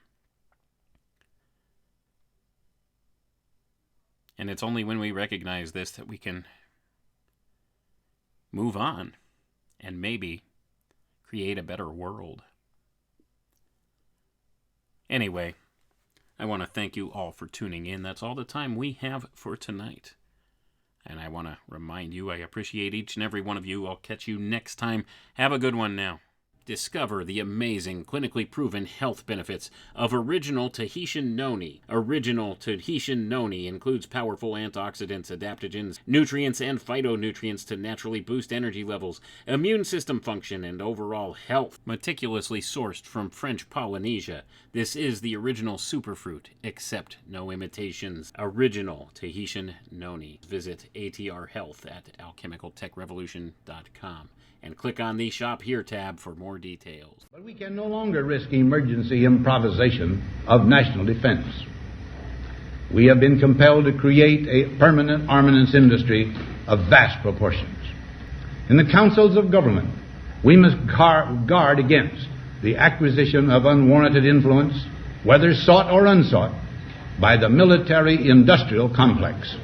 And it's only when we recognize this that we can move on and maybe create a better world. Anyway, I want to thank you all for tuning in. That's all the time we have for tonight. And I want to remind you, I appreciate each and every one of you. I'll catch you next time. Have a good one now. Discover the amazing, clinically proven health benefits of original Tahitian noni. Original Tahitian noni includes powerful antioxidants, adaptogens, nutrients, and phytonutrients to naturally boost energy levels, immune system function, and overall health. Meticulously sourced from French Polynesia, this is the original superfruit. Accept no imitations. Original Tahitian noni. Visit ATR Health at alchemicaltechrevolution.com. and click on the Shop Here tab for more details. But we can no longer risk emergency improvisation of national defense. We have been compelled to create a permanent armaments industry of vast proportions. In the councils of government, we must guard against the acquisition of unwarranted influence, whether sought or unsought, by the military-industrial complex.